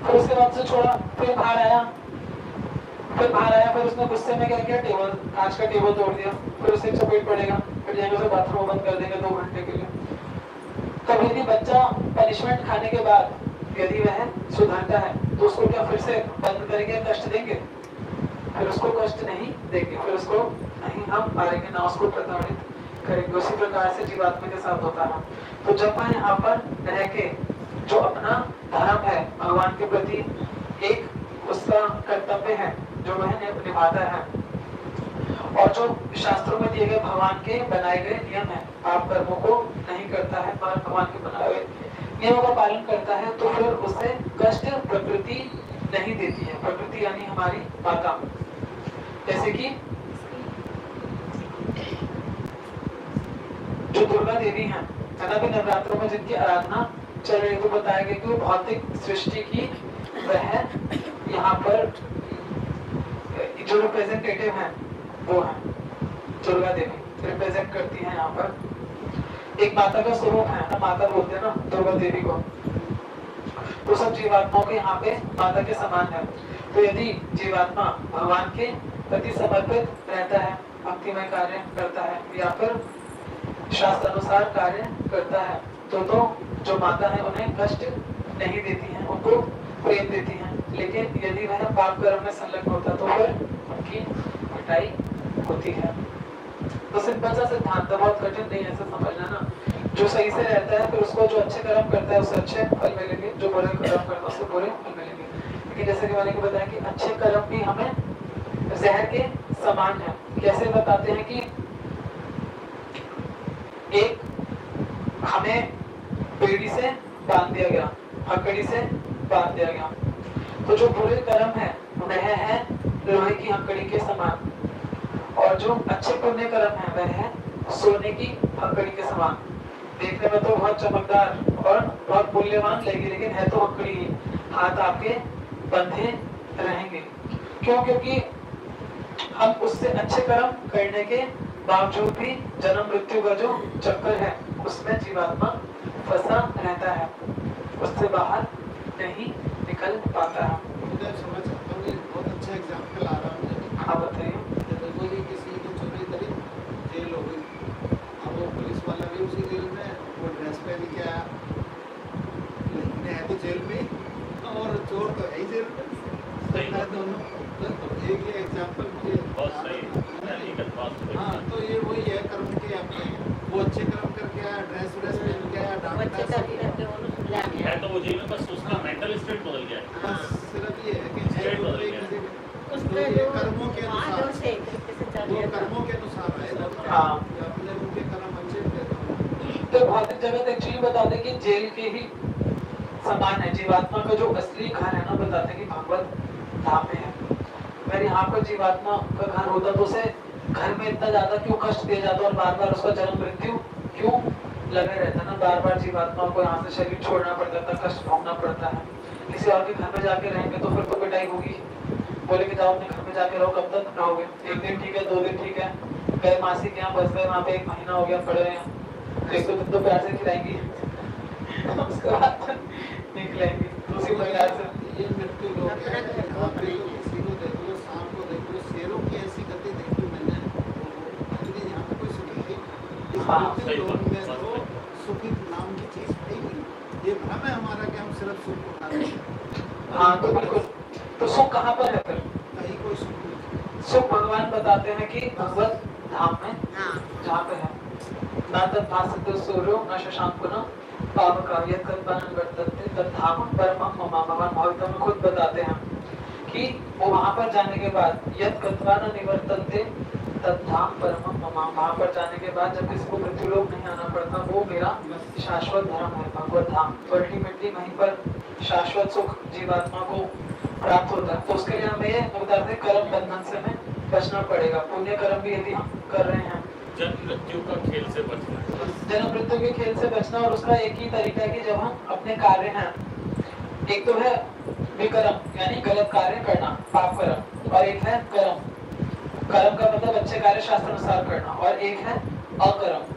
फिर उसके बाद से छोड़ा, फिर बाहर आया, फिर उसने गुस्से में क्या किया, टेबल, कांच का टेबल तोड़ दिया, फिर उसे चपेट पड़ेगा, फिर जाएंगे उसे बाथरूम बंद कर देंगे 2 घंटे के लिए। तब यदि बच्चा पनिशमेंट खाने के बाद यदि वह सुधरता है तो उसको क्या फिर से बंद करेंगे, कष्ट देंगे? फिर उसको कष्ट नहीं देंगे, फिर उसको नहीं हम मारेंगे, ना उसको प्रताड़ित करेंगे। उसी प्रकार से जीवात्मा के साथ होता है। तो जब वह यहाँ पर रह के जो अपना धर्म है भगवान के प्रति, एक उसका कर्तव्य है जो वह निभाता है, और जो शास्त्रों में दिए गए भगवान के बनाए गए नियम है, पाप कर्मों को नहीं करता है पर भगवान के बनाए हुए नियमों का पालन करता है, तो फिर उसे कष्ट प्रकृति नहीं देती है। प्रकृति यानी हमारी माता, जैसे कि जो दुर्गा देवी हैं, अभी नवरात्रों में जिनकी आराधना चल रही है, तो बताया गया कि वो भौतिक सृष्टि की वह यहाँ पर जो रिप्रेजेंटेटिव हैं वो है दुर्गा देवी, रिप्रेजेंट करती है यहाँ पर। एक माता का स्वरूप है ना, माता बोलते हैं ना दुर्गा देवी को, तो सब जीवात्माओं के यहाँ पे माता के समान है। तो यदि जीवात्मा भगवान के प्रति समर्पित रहता है, भक्तिमय कार्य करता है या फिर शास्त्र अनुसार कार्य करता है, तो जो माता है उन्हें कष्ट नहीं देती हैं, उनको प्रेम देती हैं। लेकिन यदि वह पाप कर्म में संलग्न होता है तो फिर उनकी पिटाई होती है। तो सिंपल सा सिद्धांत है, बहुत कठिन नहीं है ऐसा समझना ना। जो सही से रहता है फिर उसको जो अच्छे कर्म करता है उससे अच्छे फल मिलेंगे, जो बुरे कर्म करता है उससे बुरे फल मिलेंगे। लेकिन जैसे कि मैंने बताया कि अच्छे कर्म भी हमें जहर के समान है। कैसे बताते हैं कि एक हमें बेड़ी से बांध दिया गया, हथकड़ी से बांध दिया गया, तो जो बुरे कर्म है वह है लोहे की हथकड़ी के समान, और जो अच्छे पुण्य कर्म है वह है सोने की हथकड़ी के समान। देखने में तो बहुत चमकदार और बहुत मूल्यवान लगेगी, लेकिन है तो हथकड़ी ही, हाथ आपके बंधे रहेंगे। क्यों? क्योंकि हम उससे अच्छे कर्म करने के बावजूद भी जन्म मृत्यु का जो चक्कर है उसमें जीवात्मा फंसा रहता है, उससे बाहर नहीं निकल पाता है। मुझे समझ सकता हूँ, बहुत अच्छा एग्जाम्पल आ रहा है। हाँ बताइए। देखो कि किसी की चोरी करी, जेल हो गई, अब वो पुलिस वाला भी उसी जेल में, वो ड्रेस पहन के आया, लेकिन है तो जेल में, और चोर तो है ही जेल में, सही है दोनों। तो एक ये एग्जाम्पल मुझे बहुत सही। हाँ, तो ये वही है कर्म के अपने, वो अच्छे कर्म करके आया, ड्रेस पहन के आया, है तो वो जेल में, बस उसका मेंटल स्टेट बदल गया है। बस सिर्फ ये है कि स्टेट बदल है गया है। तो ये कर्मों के अनुसार, वो कर्मों के अनुसार है। हाँ। अपने उनके कर्म अच्छे थे तो भौतिक जगत एक्चुअली बताते हैं कि जेल के ही समान है। जीवात्मा का जो असली घर है ना, बताते हैं कि भगवत धाम में है। अगर यहाँ पर जीवात्मा का घर होता तो उसे घर में इतना ज्यादा क्यों कष्ट दिया जाता और बार बार उसका जन्म मृत्यु क्यों लगा रहता ना, बार बार जीवात्मा को यहाँ से शरीर छोड़ना पड़ता था, कष्ट भोगना पड़ता है। किसी और के घर में जाके रहेंगे तो फिर तो पिटाई होगी, बोले कि जाओ अपने घर में जाके रहो, कब तक रहोगे? 1 दिन ठीक है, 2 दिन ठीक है, गए मासी के यहाँ बस गए, वहाँ पे 1 महीना हो गया पड़े हैं, 1-2 दिन तो प्यार से खिलाएंगी उसके बाद नहीं खिलाएंगी। दूसरी प्रकार से ये मृत्यु लोग हैं, यहाँ पे तो किसी को देख लो, सांप को देख लो, शेरों की ऐसी गति देखी मैंने, लेकिन यहाँ पे कोई सुखी नहीं। हाँ, मृत्यु लोग में तो सुखी नाम की चीज है ही नहीं। ये भ्रम है हमारा कि हम सिर्फ सुख उठा रहे हैं। हाँ, तो बिल्कुल। तो सुख कहाँ पर है फिर? कहीं कोई सुख नहीं। सुख भगवान बताते हैं कि भगवत धाम में हाँ जहाँ पे है ना तद भासते सूर्यो न शशांको न पावका यत् कल्पनं वर्तते तद धाम परमं मम। भगवान भागवत में खुद बताते हैं कि वो वहां पर जाने के बाद यत् कल्पना न निवर्तन्ते तद धाम परमं मम। वहां पर जाने के बाद जब किसी को मृत्युलोक नहीं आना पड़ता वो मेरा शाश्वत धर्म है भगवत धाम। तो अल्टीमेटली वहीं पर शाश्वत सुख जीवात्मा को प्राप्त होता है। तो उसके लिए हमें ये बताते हैं कर्म बंधन से हमें बचना पड़ेगा। पुण्य कर्म भी यदि हम कर रहे हैं, जन्म मृत्यु का खेल से बचना है। जन्म मृत्यु के खेल से बचना। और उसका एक ही तरीका है कि जब हम अपने कार्य हैं, एक तो है विकर्म यानी गलत कार्य करना पाप कर्म, और एक है कर्म। कर्म का मतलब अच्छे कार्य शास्त्र अनुसार करना, और एक है अकर्म।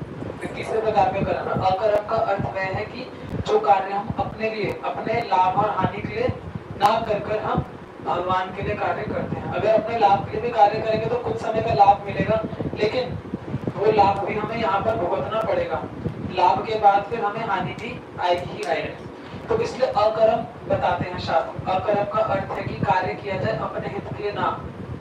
तीसरे प्रकार का कर्म है। अकर्म का अर्थ वह है कि जो कार्य हम अपने लिए, अपने लाभ और हानि के लिए ना कर कर हम भगवान के लिए कार्य करते हैं। अगर अपने लाभ के लिए भी कार्य करेंगे तो कुछ समय का लाभ मिलेगा, लेकिन वो लाभ भी हमें यहाँ पर भुगतना पड़ेगा। लाभ के बाद फिर हमें हानि भी आएगी ही आएगी। तो इसलिए अकर्म बताते हैं शास्त्र। अकर्म का अर्थ है कि कार्य किया जाए अपने हित के लिए ना,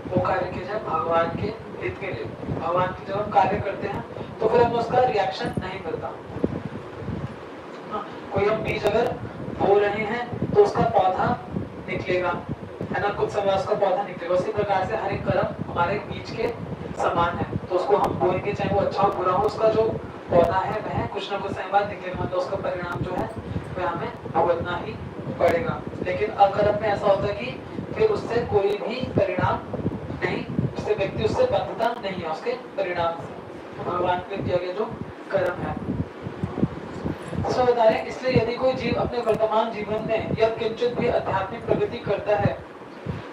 वो कार्य किया जाए भगवान के हित के लिए। भगवान की जब हम कार्य करते हैं तो फिर हमें उसका रिएक्शन नहीं मिलता। कोई हम बीज अगर बो रहे हैं तो उसका पौधा निकलेगा, है ना, कुछ समय उसका पौधा निकलेगा। उसी प्रकार से हर एक कर्म हमारे बीज के समान है। तो उसको हम बोएंगे, चाहे वो अच्छा हो बुरा हो, उसका जो पौधा है वह कुछ ना कुछ समय बाद निकलेगा। मतलब उसका परिणाम जो है वह हमें भुगतना ही पड़ेगा। लेकिन अकर्म में ऐसा होता है कि फिर उससे कोई भी परिणाम नहीं, उससे व्यक्ति उससे बंधता नहीं है उसके परिणाम से। भगवान के किया गया जो कर्म है उसमें बता रहे हैं। इसलिए यदि कोई जीव अपने वर्तमान जीवन में या किंचित भी आध्यात्मिक प्रगति करता है,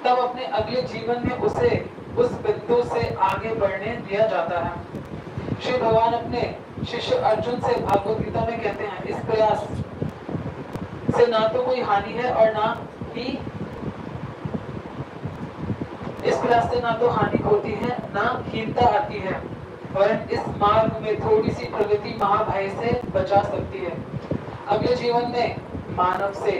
तब अपने अगले जीवन में उसे उस बिंदु से आगे बढ़ने दिया जाता है। श्री भगवान अपने शिष्य अर्जुन से भागवत गीता में कहते हैं, इस प्रयास से ना तो कोई हानि है और ना ही, इस प्रयास से ना तो हानि होती है ना हीनता आती है, और इस मार्ग में थोड़ी सी प्रगति महाभय से बचा सकती है। अगले जीवन में मानव से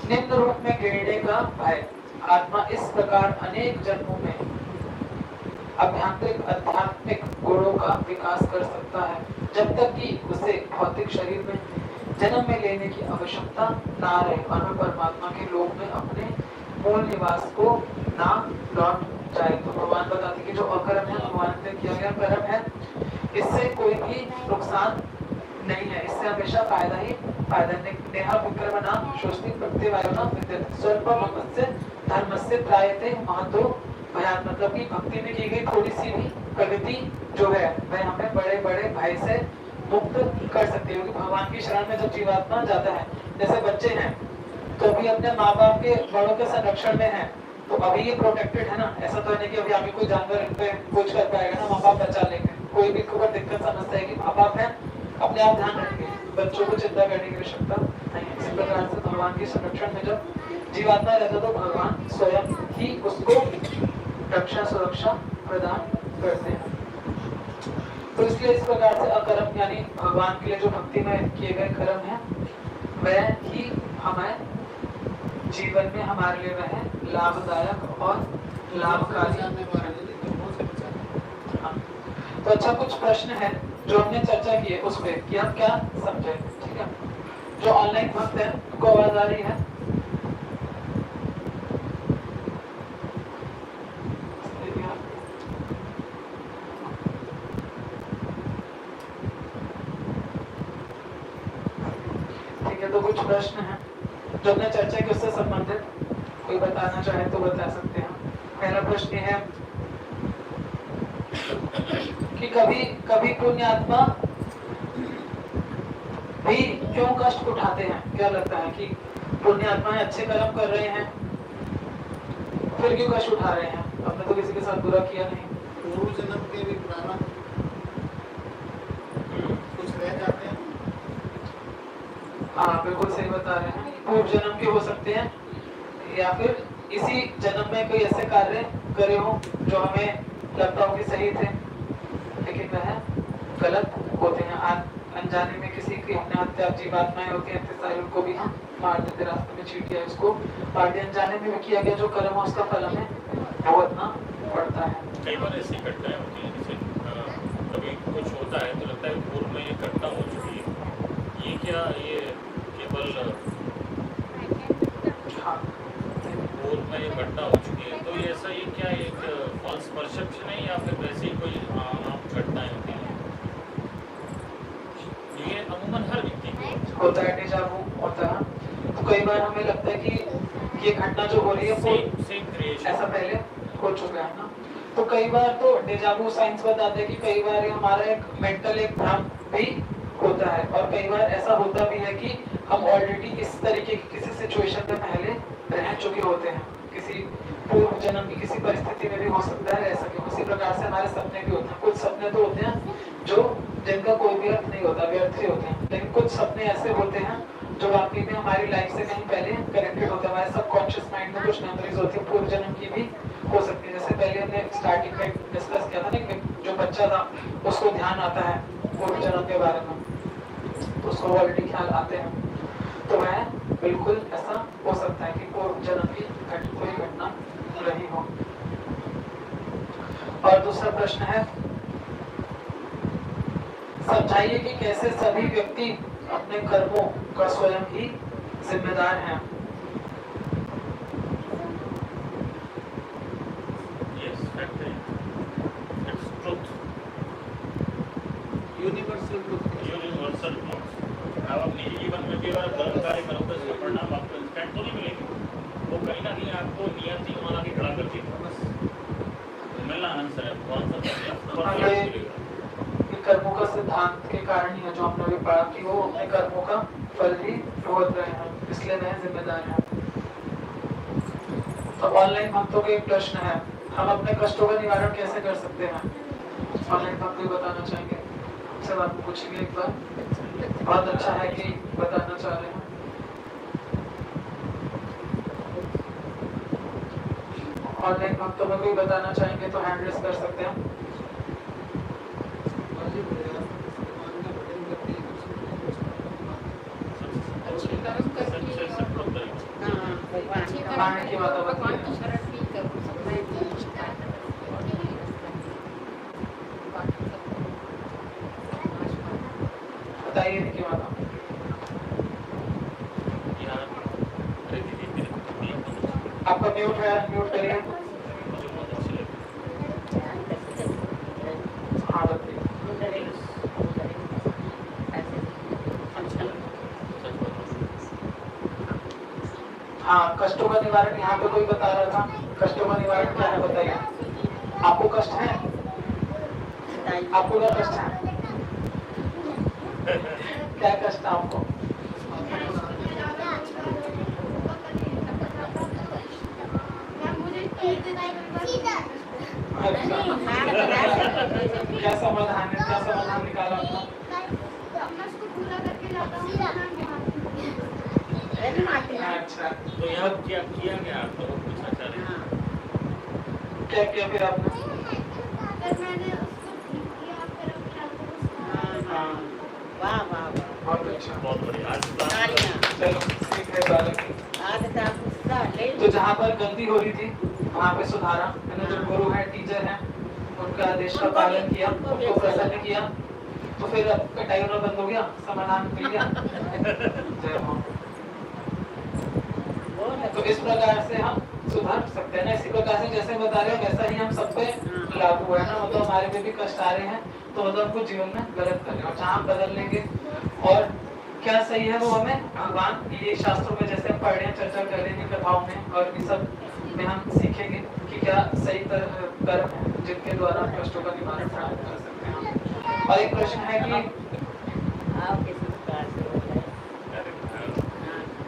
निम्न रूप में गिरने का भय। आत्मा इस प्रकार अनेक जन्मों में अभ्यांतरिक आध्यात्मिक गुणों का विकास कर सकता है, जब तक कि उसे भौतिक शरीर में जन्म में लेने की आवश्यकता ना रहे और वह परमात्मा के लोक में अपने मूल निवास को ना लौट जाए। तो भगवान बताते कि जो अकर्म है, भगवान से किया गया कर्म है, इससे कोई भी नुकसान नहीं है, इससे हमेशा फायदा ही फायदा। नेहा विक्रम नाम शोष्टि प्रत्यवायोना विद्यते स्वल्पमस्य धर्मस्य त्रायते महतो भयान। मतलब कि भक्ति में की गई थोड़ी सी भी प्रगति जो है वह हमें बड़े बड़े भय से मुक्त कर सकती है। क्योंकि भगवान की शरण में जब जीवात्मा जाता है, जैसे बच्चे हैं तो अभी अपने माँ बाप के बड़ों के संरक्षण में है, तो अभी ये प्रोटेक्टेड है ना। ऐसा तो नहीं कि अभी आगे कोई जानवर इन पे कुछ कर पाएगा ना, माँ बाप बचा लेंगे। कोई भी कोई दिक्कत समझता है कि माँ बाप है, अपने आप ध्यान रखेंगे, बच्चों को चिंता करने की आवश्यकता नहीं है। इसी प्रकार से भगवान के संरक्षण में जब जीवात्मा रहता तो भगवान स्वयं ही उसको रक्षा सुरक्षा प्रदान करते हैं। तो इसलिए इस प्रकार से अकर्म यानी भगवान के लिए जो भक्ति में किए गए कर्म है वह ही हमें जीवन में हमारे लिए वह लाभदायक और लाभकारी। हाँ। तो अच्छा, कुछ प्रश्न है जो हमने चर्चा की है उस पे कि हम क्या समझे। ठीक है, जो ऑनलाइन भक्त है उनको आवाज आ रही है? ठीक है, तो कुछ प्रश्न है जो हमने चर्चा की उससे संबंधित कोई बताना चाहे तो बता सकते हैं। पहला प्रश्न है कि कभी कभी पुण्यात्मा भी क्यों कष्ट उठाते हैं? क्या लगता है कि पुण्यात्माएं अच्छे कर्म कर रहे हैं फिर क्यों कष्ट उठा रहे हैं? हमने तो किसी के साथ बुरा किया नहीं। पूर्व जन्म के भी प्रारंभ कुछ रह जाते हैं। हाँ, बिल्कुल सही बता रहे हैं। पूर्व जन्म के हो सकते हैं या फिर इसी जन्म में कोई ऐसे कार्य करे हो जो हमें लगता हो कि सही थे लेकिन वह गलत होते हैं। अनजाने में किसी की हमने हत्या, जीवात्माएं होती हैं सारी, उनको भी हम मार देते, रास्ते में चींटियां उसको मार दिया। अनजाने में भी किया गया जो कर्म है उसका फल हमें भुगतना पड़ता है। कई बार ऐसी घटनाएं होती हैं जैसे कभी कुछ होता है तो लगता है पूर्व में ये घटना हो चुकी है, ये क्या ये केवल हाँ, पूर्व में ये घटना हो चुकी है, तो ये ऐसा ये क्या एक फॉल्स परसेप्शन है या फिर वैसे ही कोई आम घटनाएं होती हैं? ये अमूमन हर व्यक्ति को होता है, डेजा वू होता है। तो कई बार हमें लगता है कि ये घटना जो हो रही है वो सेम क्रिएशन ऐसा पहले हो चुका है ना। तो कई बार तो डेजा वू साइंस बताते हैं कि कई बार ये हमारा एक मेंटल एक भ्रम भी होता है, और कई बार ऐसा होता भी है कि हम ऑलरेडी इस तरीके की किसी सिचुएशन में पहले रह चुके होते हैं, किसी पूर्व जन्म की किसी परिस्थिति में भी हो सकता है ऐसा। कि उसी प्रकार से हमारे सपने भी होते हैं। कुछ सपने तो होते हैं जो जिनका कोई भी अर्थ नहीं होता, व्यर्थ ही होते हैं, लेकिन कुछ सपने ऐसे होते हैं जो वाकई में हमारी लाइफ से कहीं पहले कनेक्टेड होते हैं। हमारे सबकॉन्शियस माइंड में कुछ मेमोरीज होती है, पूर्व जन्म की भी हो सकती है। जैसे पहले हमने स्टार्टिंग में डिस्कस किया था ना कि जो बच्चा था उसको ध्यान आता है पूर्व जन्म के बारे में, तो उसको ऑलरेडी ख्याल आते हैं। तो वह बिल्कुल ऐसा हो सकता है कि पूर्व जन्म की कोई घटना रही हो। और दूसरा प्रश्न है, समझाइए कि कैसे सभी व्यक्ति अपने कर्मों का स्वयं ही जिम्मेदार हैं। यस फैक्ट है, it's truth, universal truth. Universal truth. आप अपने जीवन में भी अगर कर्म कार्य करोगे उसका परिणाम आपको इंस्टेंट तो नहीं मिलेंगे, वो कहीं ना कहीं आपको नियति बना के खड़ा करती है। मिलना आंसर है, कौन सा कर्मों का सिद्धांत के कारण ही है जो हमने अभी पढ़ा कि वो अपने कर्मों का फल ही भुगत रहे हैं, इसलिए वह जिम्मेदार है। तो ऑनलाइन भक्तों का एक प्रश्न है, हम अपने कष्टों का निवारण कैसे कर सकते हैं? ऑनलाइन भक्त बताना चाहेंगे, आपसे बात पूछेंगे एक बार। बहुत अच्छा है कि बताना चाह रहे हैं। ऑनलाइन भक्तों में कोई बताना चाहेंगे तो हैंड रेज कर सकते हैं। खाने की बात बताइए की बात। आपका म्यूट है, म्यूट करिए। हाँ बताइए। हाँ, कष्टों का निवारण यहाँ पे कोई बता रहा था। कष्टों का निवारण क्या है बताइए। आपको कष्ट है? आपको क्या कष्ट है? क्या कष्ट है आपको? क्या समाधान है? क्या समाधान निकाला आपने? अच्छा, तो यहाँ क्या किया गया आप लोगों को पूछना चाह रहे हैं? क्या किया फिर आपने? वाह वाह वाह, बहुत अच्छा, बहुत बढ़िया। आज चलो ठीक है बालक। तो जहाँ पर गलती हो रही थी वहाँ पे सुधारा, मैंने जो गुरु है, टीचर है, उनका आदेश का पालन किया, उनको प्रसन्न किया, तो फिर अब कटाई होना बंद हो गया, समाधान मिल गया। जय हो। तो इस प्रकार से हम सुधार सकते हैं ना। इसी प्रकार से जैसे बता रहे हो वैसा ही हम सब पे लागू है ना। मतलब हमारे में भी कष्ट आ रहे हैं तो मतलब हमको जीवन में गलत कर रहे हैं, और जहाँ बदल लेंगे और क्या सही है वो हमें भगवान ये शास्त्रों में जैसे हम पढ़ रहे हैं, चर्चा कर रहे हैं कथाओं में, और इस सब में हम सीखेंगे कि क्या सही कर्म है जिनके द्वारा हम कष्टों का निवारण प्राप्त कर सकते हैं। और एक प्रश्न है कि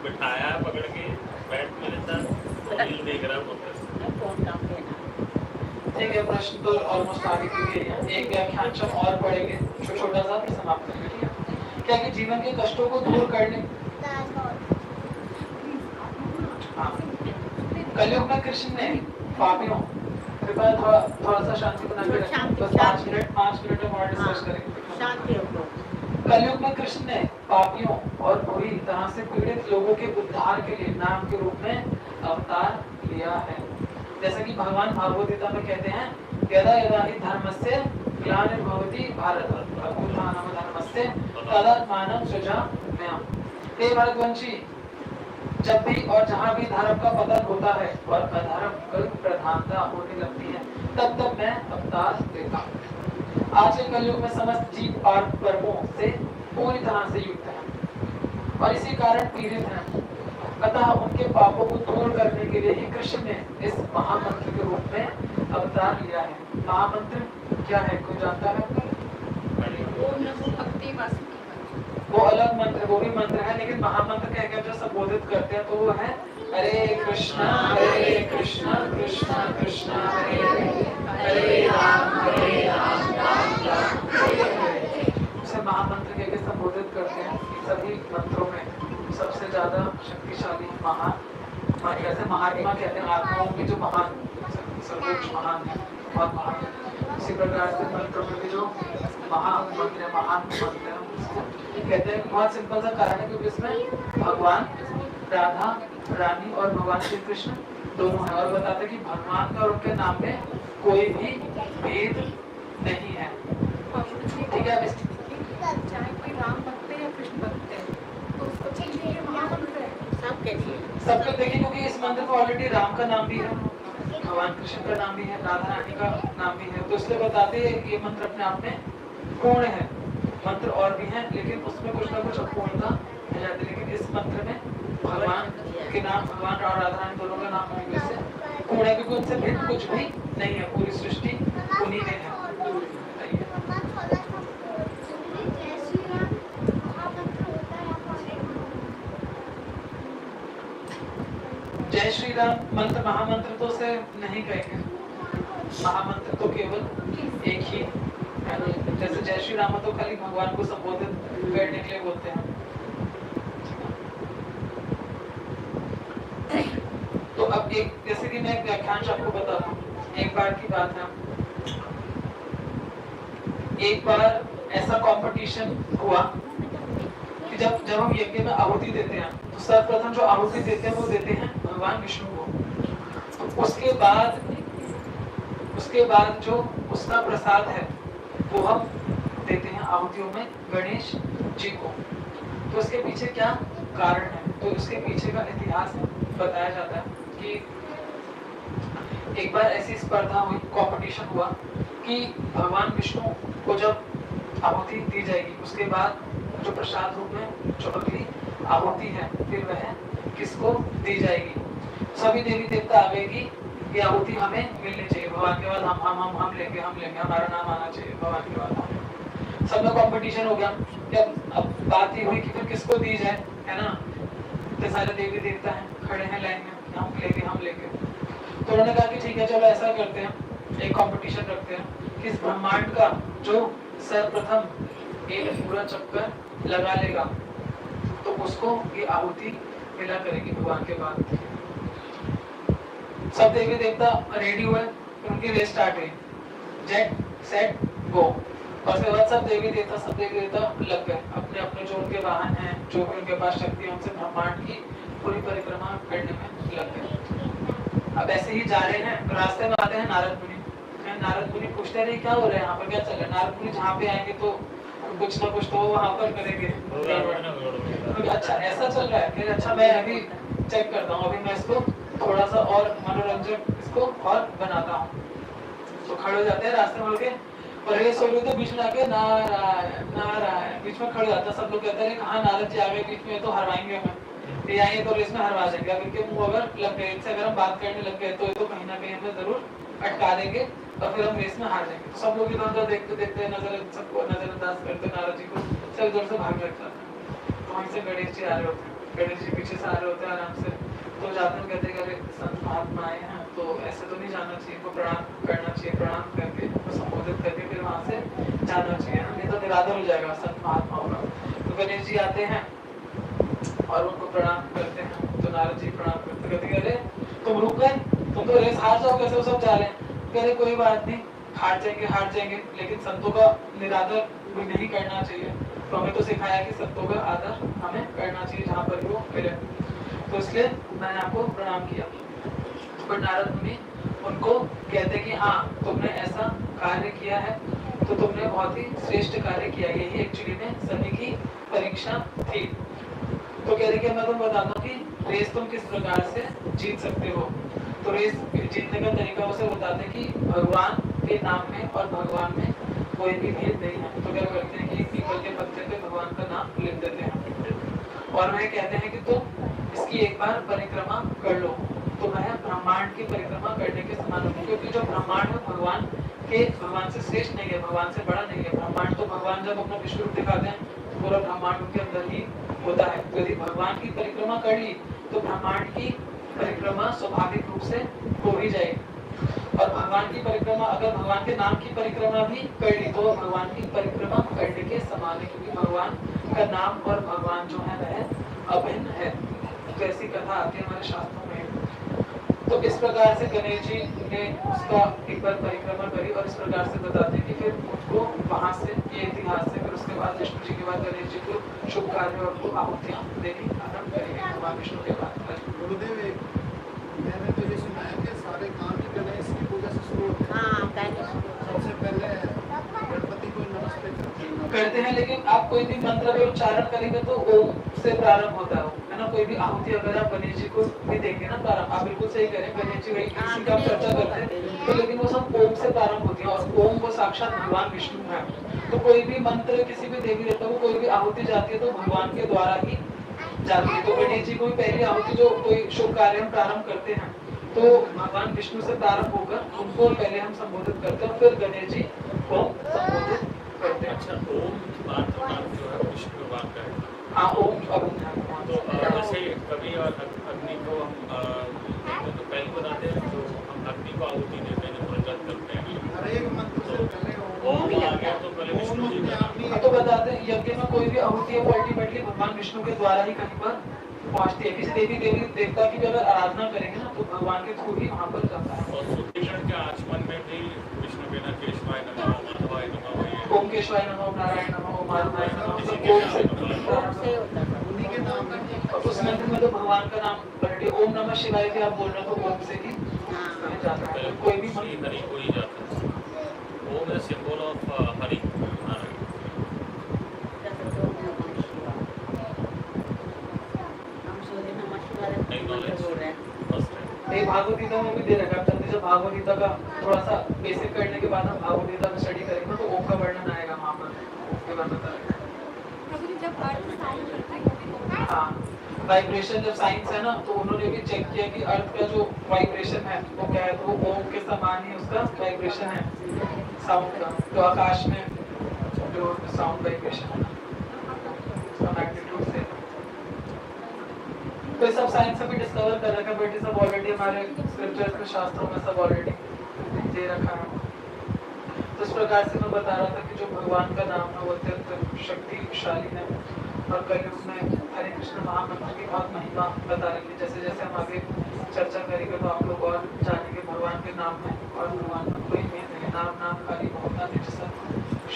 बिठाया पकड़ के बैठ मेरे साथ रील देख रहा हूँ। ठीक है, प्रश्न तो ऑलमोस्ट आगे के लिए है। एक व्याख्यान और पढ़ेंगे, छोटा सा फिर समाप्त करेंगे। ठीक है, क्या कि जीवन के कष्टों को दूर करने, हाँ, कलयुग में कृष्ण ने पापियों, कृपया थोड़ा सा शांति बना के रखें, बस 5 मिनट में और डिस्कस करेंगे। कलयुग में कृष्ण ने पापियों और बुरी तरह से पीड़ित लोगों के उद्धार के लिए नाम के रूप में अवतार लिया है। जैसे कि भगवान भागवत गीता में कहते हैं यदा यदा हि धर्मस्य ग्लानिर्भवति भारत अभ्युत्थानं धर्मस्य तदात्मानं सृजाम्यहम्। हे भारतवंशी, जब भी और जहाँ भी धर्म का पतन होता है और अधर्म की प्रधानता होने लगती है, तब तब मैं अवतार देता हूँ। आज के कलयुग में समस्त जीव और कर्मों से पूरी तरह से युक्त हैं और इसी कारण पीड़ित हैं। अतः उनके पापों को दूर करने के लिए ही कृष्ण ने इस महामंत्र के रूप में अवतार लिया है। महामंत्र क्या है, कोई जानता है? ओम नमो भगवते वासुदेवाय। वो अलग मंत्र, वो भी मंत्र है, लेकिन महामंत्र कह के जो संबोधित करते हैं तो वो है हरे कृष्णा कृष्णा कृष्णा हरे हरे राम राम राम हरे हरे। उसे महामंत्र कह के संबोधित करते हैं। सभी मंत्रों में सबसे ज्यादा शक्तिशाली महान, जैसे महात्मा कहते हैं आत्माओं की जो महान सर्वोच्च महान है, बहुत महान है। इसी प्रकार से मंत्रों में भी जो महामंत्र है, महान मंत्र है, उसको कहते हैं। बहुत सिंपल सा कारण है क्योंकि इसमें भगवान राधा रानी और भगवान श्री कृष्ण दोनों हैं और बताते हैं कि भगवान का और उनके नाम में कोई भी भेद नहीं है। ठीक है, चाहे कोई राम भक्त है या कृष्ण भक्त है तो उसको चाहिए ये महामंत्र है सबके लिए। सबको देखिए क्योंकि इस मंत्र में ऑलरेडी राम का नाम भी है, भगवान कृष्ण का नाम भी है, राधा रानी का नाम भी है, तो इसलिए बताते हैं ये मंत्र अपने आप में पूर्ण है। मंत्र और भी हैं लेकिन उसमें कुछ ना कुछ अपूर्णता रह जाती है, लेकिन इस मंत्र में भगवान के नाम, भगवान और राधा रानी दोनों का नाम होने से पूर्ण है क्योंकि उनसे भिन्न कुछ भी नहीं है, पूरी सृष्टि उन्हीं में है। जय श्री राम मंत्र महामंत्र तो से नहीं कहेंगे, महामंत्र तो केवल एक ही है। जैसे जय श्री राम तो खाली भगवान को संबोधित करने के लिए बोलते हैं। तो अब एक, जैसे कि मैं एक व्याख्यान आपको बताता हूँ। एक बार की बात है, एक बार ऐसा कंपटीशन हुआ कि जब हम यज्ञ में आहुति देते हैं तो सर्वप्रथम जो आहुति देते हैं वो देते हैं भगवान विष्णु को। तो उसके बाद जो उसका प्रसाद है वो हम देते हैं आहुतियों में गणेश जी को। तो उसके पीछे क्या कारण है, तो उसके पीछे का इतिहास बताया जाता है कि एक बार ऐसी स्पर्धा हुई, कंपटीशन हुआ कि भगवान विष्णु को जब आहुति दी जाएगी उसके बाद जो प्रसाद रूप में जो अगली आहुति है फिर वह किसको दी जाएगी। सभी देवी देवता आ गए कि ये आहुति हमें मिलनी चाहिए, भगवान के बाद हम लेंगे, हमारा नाम आना चाहिए भगवान के बाद। सब में कंपटीशन हो गया। जब अब बात ही हुई कि फिर किसको दी जाए, है ना, तो सारे देवी देवता हैं खड़े हैं लाइन में, हम लेंगे। तो उन्होंने कहा कि ठीक है चलो ऐसा करते हैं, एक कंपटीशन रखते हैं कि इस ब्रह्मांड का जो सर्वप्रथम एक पूरा चक्कर लगा लेगा तो उसको ये आहुति मिला करेगी भगवान के बाद। सब देवी देवता रेडी हुए, उनकी रेस स्टार्ट हुई, जेट सेट गो। और उसके बाद सब देवी देवता लग गए अपने अपने जो उनके वाहन हैं, जो भी उनके पास शक्ति है, उनसे ब्रह्मांड की पूरी परिक्रमा करने में लग गए। अब ऐसे ही जा रहे हैं, रास्ते में आते हैं नारद मुनि। नारद मुनि पूछते रहे क्या हो रहा है यहाँ पर, क्या चल रहा है। नारद मुनि जहाँ पे आएंगे तो कुछ ना कुछ तो वहाँ पर करेंगे। अच्छा ऐसा चल रहा है, फिर अच्छा मैं अभी चेक करता हूँ, अभी मैं इसको थोड़ा सा और मनोरंजक इसको और बनाता हूँ। तो खड़े हो जाते हैं रास्ते में के, और रेस हो रही तो बीच में आके नारायण बीच में खड़े हो जाता। सब लोग कहते हैं कहाँ नारद जी आ गए बीच में, तो हरवाएंगे हमें, ये आएंगे तो रेस में हरवा देंगे। अब इनके मुंह अगर लग गए, इनसे अगर हम बात करने लग गए तो कहीं ना कहीं हमें जरूर अटका देंगे और फिर हम रेस में हार जाएंगे। सब लोग इधर उधर देखते देखते सबको नजरअंदाज करते नारद जी को, सब इधर से भाग जाते हैं। तो वहीं से गणेश जी आ रहे होते हैं, गणेश जी पीछे से आ रहे होते हैं आराम से। तो जाते हैं कहते हैं अरे संत महात्मा आए हैं तो ऐसे तो नहीं जाना चाहिए, इनको प्रणाम करना चाहिए, प्रणाम करके उनको संबोधित करके फिर वहाँ से जाना चाहिए, नहीं तो निरादर हो जाएगा संत महात्मा होगा। तो गणेश जी आते हैं और उनको प्रणाम करते हैं। तो नारद जी प्रणाम करते कहते अरे तुम रुक गए, तुम तो रेस हार जाओगे, कैसे सब जा रहे हैं। कह रहे कोई बात नहीं, हार जाएंगे, लेकिन संतों का निरादर भी नहीं करना चाहिए। तो हमें तो सिखाया कि संतों का आदर हमें करना चाहिए जहाँ पर वो मिले, तो इसलिए मैंने आपको प्रणाम किया। पर नारद मुनि उनको कहते हैं कि हाँ तुमने ऐसा कार्य किया है, तो तुमने बहुत ही श्रेष्ठ कार्य किया। यही एक्चुअली में सभी की परीक्षा थी। तो कहते कि मैं तुम्हें बताता हूँ कि रेस तुम किस प्रकार से जीत सकते हो। तो रेस जीतने का तरीका उसे बताते हैं कि भगवान के नाम में और भगवान में कोई भी भेद नहीं है। तो क्या करते हैं कि पीपल के पत्ते पे भगवान का नाम लिख देते हैं और वह कहते हैं कि तुम इसकी एक बार परिक्रमा कर लो, तो वह ब्रह्मांड की परिक्रमा करने के समान होगी। क्योंकि जो ब्रह्मांड है भगवान से श्रेष्ठ नहीं है, भगवान से बड़ा नहीं है। ब्रह्मांड तो भगवान जब अपना विश्व रूप दिखाते हैं तो पूरा ब्रह्मांड उनके अंदर ही होता है। तो यदि भगवान की परिक्रमा कर ली तो ब्रह्मांड की परिक्रमा स्वाभाविक रूप से हो ही जाएगी। और भगवान की परिक्रमा, अगर भगवान के नाम की परिक्रमा भी कर ली तो भगवान की परिक्रमा करने के समान है, क्योंकि भगवान का नाम और भगवान जो है वह अभिन्न है। तो ऐसी कथा आती है हमारे शास्त्रों में। तो इस प्रकार से गणेश जी ने उसका एक बार परिक्रमा करी और इस प्रकार से बताते हैं कि फिर उनको वहां से ये इतिहास है। फिर उसके बाद विष्णु जी के बाद गणेश जी को शुभ कार्य और को आहुतियां देनी आरंभ करेंगे भगवान विष्णु के बाद। गुरुदेव मैंने तो ये सुना है कि सारे काम ही गणेश की पूजा से शुरू होते हैं। सबसे पहले गणपति को नमस्ते करते हैं, लेकिन आप कोई भी मंत्र का उच्चारण करेंगे तो ओम से प्रारंभ होता है ना। कोई भी आहुति अगर आप गणेश जी को भी देंगे ना प्रारंभ, आप बिल्कुल सही करें, गणेश जी वही इसी का चर्चा करते हैं तो, लेकिन वो सब ओम से प्रारंभ होती है और ओम वो साक्षात भगवान विष्णु है। तो कोई भी मंत्र किसी भी देवी देवता को कोई भी आहुति जाती है तो भगवान के द्वारा ही जाती है। तो गणेश जी को भी पहली आहुति जो कोई शुभ कार्य हम प्रारंभ करते हैं तो भगवान विष्णु से प्रारंभ होकर उनको पहले हम संबोधित करते हैं, फिर गणेश जी को संबोधित करते हैं। अच्छा, ओम बात जो है विष्णु भगवान का है। हाँ, ओम अभी तो जैसे कभी और अग्नि को हम तो पहले बताते हैं, जो हम अग्नि को आहुति देते हैं, प्रज्वलित करते हैं। हर एक मंत्र से पहले ओम आ गया तो पहले विष्णु जी का नाम। तो बताते हैं यज्ञ में कोई भी आहुति है वो अल्टीमेटली भगवान विष्णु के द्वारा ही कहीं पर पहुंचती है। किसी देवी देवता की भी अगर आराधना करेंगे ना तो भगवान के थ्रू ही वहाँ पर जाता है। और सुदर्शन के आचमन में भी विष्णु के नाम केशवाय नमः, माधवाय नमः, ओम केशवाय नमः, नारायण नमः, ओम माधवाय नमः, सब ओम से प्रारंभ होता है। उन्हीं के नाम में और उस मंत्र में तो भगवान का नाम पलटे ओम नमः शिवाय भी आप बोल रहे हो तो ओम से ही जाता है। कोई भी श्री हरि को ही जाता है। ओम इज सिंबल ऑफ हरि। एक भागवत गीता में भी दे रखा है। जब भागवत गीता का थोड़ा सा बेसिक करने के बाद हम भागवत गीता में स्टडी करेंगे तो ओम का वर्णन आएगा वहाँ पर, ओम के वर्णन बताएगा। हाँ, वाइब्रेशन जब साइंस है ना तो उन्होंने भी चेक किया कि अर्थ का जो वाइब्रेशन है वो क्या है, तो वो ओम के समान ही उसका वाइब्रेशन है साउंड का। तो आकाश में जो साउंड वाइब्रेशन है उसका मैग्नीट्यूड से, तो ये सब साइंस से भी डिस्कवर कर रखा है, बट ये सब ऑलरेडी हमारे स्क्रिप्चर्स में, शास्त्रों में सब ऑलरेडी दे रखा है। तो इस प्रकार से मैं बता रहा था कि जो भगवान का नाम है वो अत्यंत शक्तिशाली है और कलयुग में हरे कृष्ण महामंत्र की बहुत महिमा बता रही है। जैसे जैसे हम आगे चर्चा करेंगे तो आप लोग और जानेंगे भगवान के नाम में और भगवान का कोई भेद नहीं। नाम खाली बहुत अधिक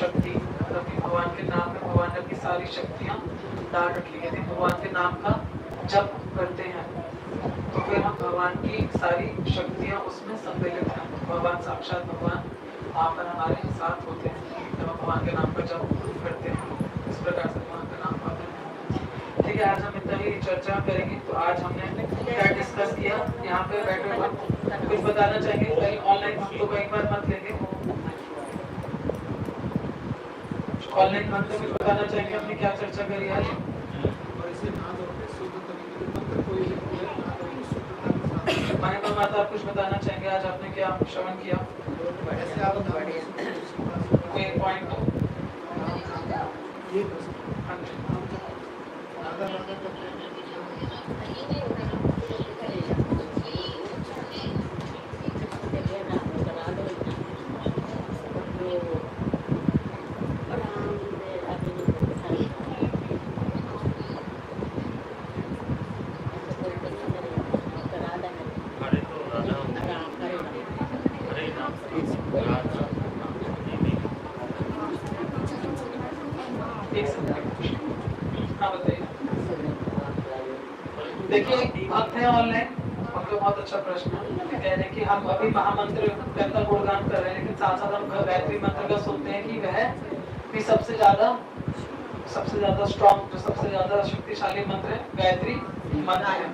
शक्ति, मतलब भगवान के नाम में भगवान ने अपनी सारी शक्तियाँ डाल रखी है। यदि भगवान के नाम का जप करते हैं तो फिर हम भगवान की सारी शक्तियाँ उसमें सम्मिलित हैं। भगवान साक्षात भगवान वहाँ पर हमारे साथ होते हैं जब हम भगवान के नाम का जप करते हैं। इस प्रकार से भगवान का नाम पाते हैं। ठीक है, आज हम इतना ही चर्चा करेंगे। तो आज हमने क्या डिस्कस किया, यहाँ पे बैठे हुए कुछ बताना चाहिए। कहीं ऑनलाइन हम तो कई बार मत लेंगे, ऑनलाइन मत तो कुछ बताना चाहिए हमने क्या चर्चा करी आज। और इसे ना जोड़ते शुद्ध तरीके से मंत्र कोई भी बोले ना तो शुद्धता माता माता आप कुछ बताना चाहेंगे आज आपने क्या श्रवण किया? ऐसे आप कोई पॉइंट हो? ये हाँ जी। राधा राधा करते हैं। हरे तो राधा हरे नाम राधा एक सेकंड। हाँ बताइए। देखिए भक्त है ऑनलाइन, उनके बहुत अच्छा प्रश्न है। कह रहे हैं कि हम अभी महामंत्र का गुणगान कर रहे हैं, लेकिन साथ साथ हम गायत्री मंत्र का सुनते हैं कि वह भी सबसे ज्यादा स्ट्रॉन्ग, जो सबसे ज्यादा शक्तिशाली मंत्र है, गायत्री मंत्र है।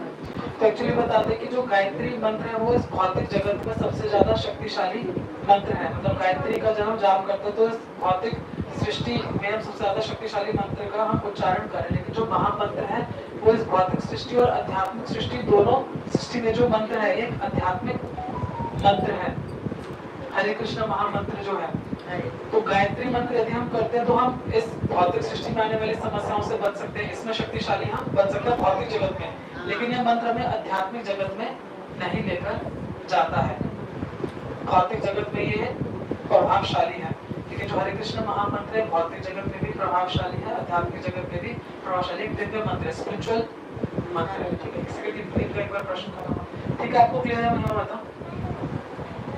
तो एक्चुअली बताते हैं कि जो गायत्री मंत्र है वो इस भौतिक जगत में सबसे ज्यादा शक्तिशाली मंत्र है। मतलब गायत्री का जब हम जाप करते हैं तो इस भौतिक सृष्टि में हम सबसे ज्यादा शक्तिशाली मंत्र का हम उच्चारण करें, लेकिन जो महामंत्र है वो इस भौतिक सृष्टि और आध्यात्मिक सृष्टि, दोनों सृष्टि में जो मंत्र है एक आध्यात्मिक मंत्र है, हरे कृष्ण महामंत्र जो है। तो गायत्री मंत्र यदि हम करते हैं तो हम इस भौतिक सृष्टि में आने वाली समस्याओं से बच सकते हैं, इसमें शक्तिशाली हम बन सकते हैं भौतिक जगत में, लेकिन यह मंत्र हमें आध्यात्मिक जगत में नहीं लेकर जाता है। भौतिक जगत में ये प्रभावशाली है, लेकिन जो हरे कृष्ण महामंत्र है भौतिक जगत में भी प्रभावशाली है, आध्यात्मिक जगत में भी प्रभावशाली, एक दिव्य मंत्र है, स्पिरिचुअल मंत्र है। ठीक है, किसी का एक बार प्रश्न खत्म। ठीक है, आपको क्लियर है? मैं बताऊं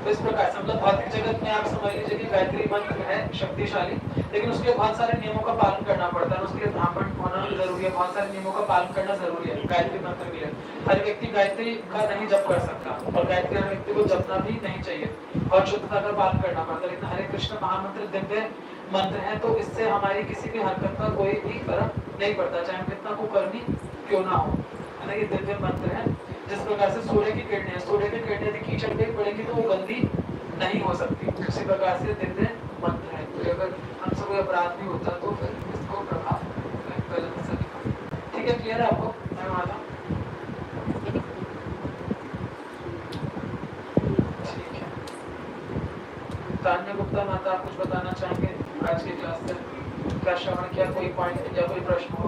तो इस प्रकार से मतलब भौतिक जगत में आप समझ लीजिए कि गायत्री मंत्र है शक्तिशाली, लेकिन उसके लिए बहुत सारे नियमों का पालन करना पड़ता है, उसके लिए ब्राह्मण होना जरूरी है, बहुत सारे नियमों का पालन करना जरूरी है गायत्री मंत्र के लिए। हर व्यक्ति गायत्री का नहीं जप कर सकता, और गायत्री हर व्यक्ति को जपना भी नहीं चाहिए, और शुद्धता का पालन करना पड़ता है। लेकिन हरे कृष्ण महामंत्र दिव्य मंत्र है, तो इससे हमारी किसी भी हरकत का कोई भी फर्क नहीं पड़ता, चाहे हम कितना कुकर्मी क्यों ना हो, है ना। ये दिव्य मंत्र है। जिस प्रकार से सूर्य की किरणें, सूर्य की किरणें यदि कीचड़ पे पड़ेगी तो वो गंदी नहीं हो सकती, उसी प्रकार से दिव्य मंत्र है। तो अगर हमसे कोई अपराध भी होता तो फिर इसको प्रभाव गलत से ठीक है। क्लियर है आपको? मैं मानता हूँ। ठीक है, तान्या गुप्ता माता, आप कुछ बताना चाहेंगे आज की क्लास से? क्या श्रवण किया, कोई पॉइंट या कोई प्रश्न हो?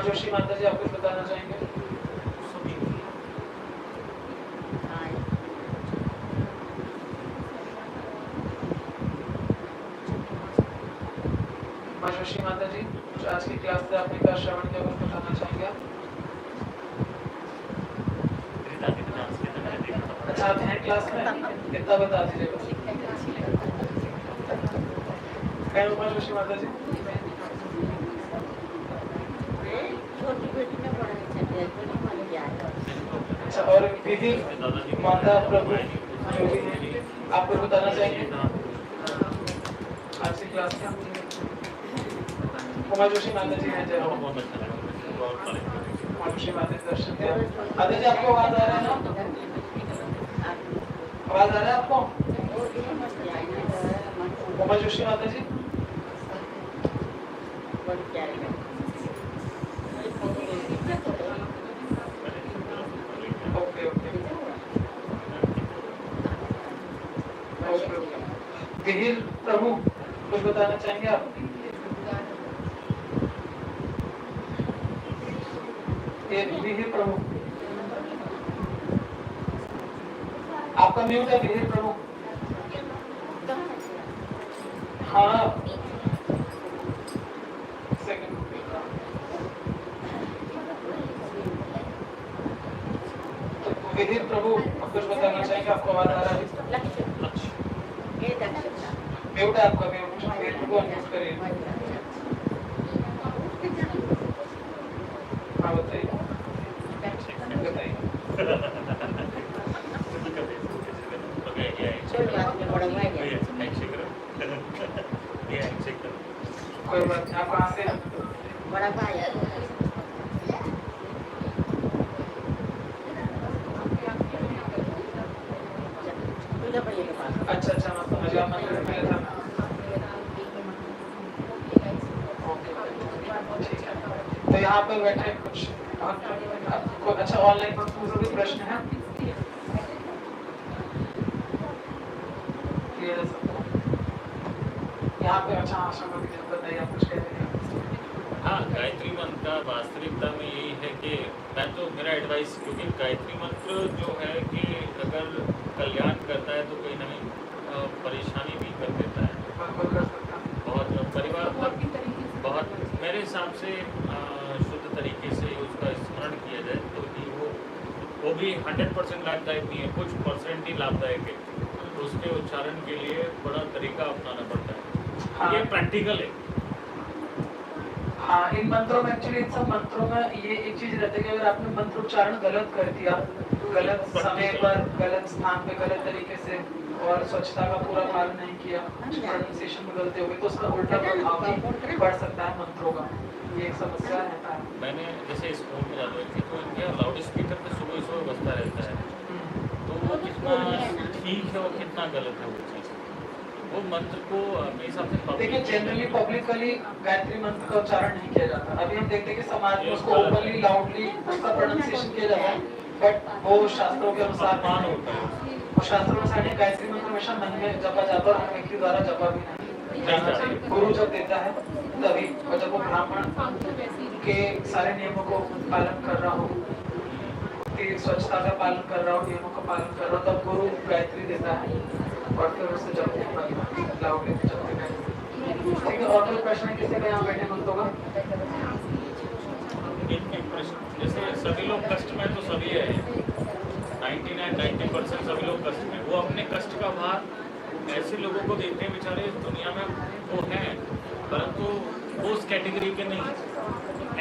जोशी माता जी, आप कुछ बताना चाहेंगे? जोशी माता जी, कुछ आज की क्लास से आपने क्या श्रवण किया, कुछ बताना चाहेंगे आप? अच्छा, आप हैं क्लास में? कितना बता दीजिएगा। उमा जोशी माता जी, अच्छा, और विधि माता प्रभु जो भी है, आपको बताना चाहेंगे आज की क्लास में? उमा जोशी माता जी हैं, जय उमा जोशी माता जी दर्शन दिया। आदि जी, आपको आवाज आ रहा है ना? आवाज आ रहा है आपको? उमा जोशी माता जी, ओके ओके ओके ओके। विहिर प्रभु, कुछ बताना चाहेंगे आप? विहिर प्रभु, आपका म्यूट है। विहिर प्रभु, हाँ सेकंड। विहिर प्रभु, कुछ बताना चाहेंगे? आपको आवाज आ रहा है? म्यूट है आपका, म्यूट। विहिर प्रभु अनम्यूट करिए। हाँ बताइए, बताइए। कोई बात नहीं, आप कहाँ से हैं? बड़ा भाई अच्छा अच्छा, मैं समझ गया, मंदिर में था। ठीक है, तो यहाँ पे बैठे कुछ आपको अच्छा ऑनलाइन पर भी प्रश्न है? क्लियर है सबको? यहाँ पे अच्छा आश्रम भी बताइए, आप कुछ कह रहे हैं? हाँ, गायत्री मंत्र का वास्तविकता में यही है कि मैं तो मेरा एडवाइस, क्योंकि गायत्री मंत्र जो है कि अगर कल्याण करता है तो कोई ना कहीं परेशानी भी कर देता है, बहुत परिवार तक बहुत मेरे हिसाब से शुद्ध तरीके से भी 100% लाभदायक नहीं है, कुछ परसेंट ही लाभदायक है, तो उसके उच्चारण के लिए बड़ा तरीका अपनाना पड़ता है। हाँ। ये प्रैक्टिकल है। हाँ, इन मंत्रों में एक्चुअली इन सब मंत्रों में ये एक चीज रहती है कि अगर आपने मंत्र उच्चारण गलत कर दिया, गलत समय पर, गलत स्थान पे, गलत तरीके से और स्वच्छता का पूरा पालन नहीं किया, प्रोनाउंसिएशन में गलती हो गई, तो उसका उल्टा प्रभाव भी पड़ सकता है मंत्रों का। ये एक समस्या रहता है। मैंने जैसे स्कूल में जाते थे तो इनके लाउड स्पीकर पे सुबह बजता रहता है, तो वो कितना ठीक है और कितना गलत है वो चीज़। वो मंत्र को मेरे हिसाब से देखिए जनरली पब्लिकली गायत्री मंत्र का उच्चारण नहीं किया जाता। अभी हम देखते हैं कि समाज में उसको ओपनली लाउडली उसका प्रोनाउंसिएशन किया जाता है, बट वो शास्त्रों के अनुसार मान नहीं होता है। और शास्त्रों में सारे गायत्री मंत्र हमेशा मन में जपा जाता है और हर व्यक्ति द्वारा जपा भी नहीं। गुरु जब देता है तभी, और जब वो ब्राह्मण के सारे नियमों को पालन कर रहा हो, स्वच्छता का पालन कर रहा हो, नियमों का पालन कर रहा हो, तब गुरु गायत्री देता है और फिर उससे जपते हैं लाउडली जपते हैं। ठीक है, और कोई प्रश्न है किसी का यहाँ बैठे मंत्रों का? इनके प्रश्न जैसे सभी लोग कष्ट में तो सभी है, 99-90% सभी लोग कष्ट में, वो अपने कष्ट का भार ऐसे लोगों को देते हैं बेचारे दुनिया में वो हैं, परंतु वो उस कैटेगरी के नहीं।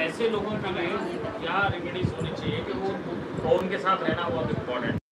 ऐसे लोगों के लिए क्या रेमेडीज होनी चाहिए कि वो उनके साथ रहना बहुत इम्पोर्टेंट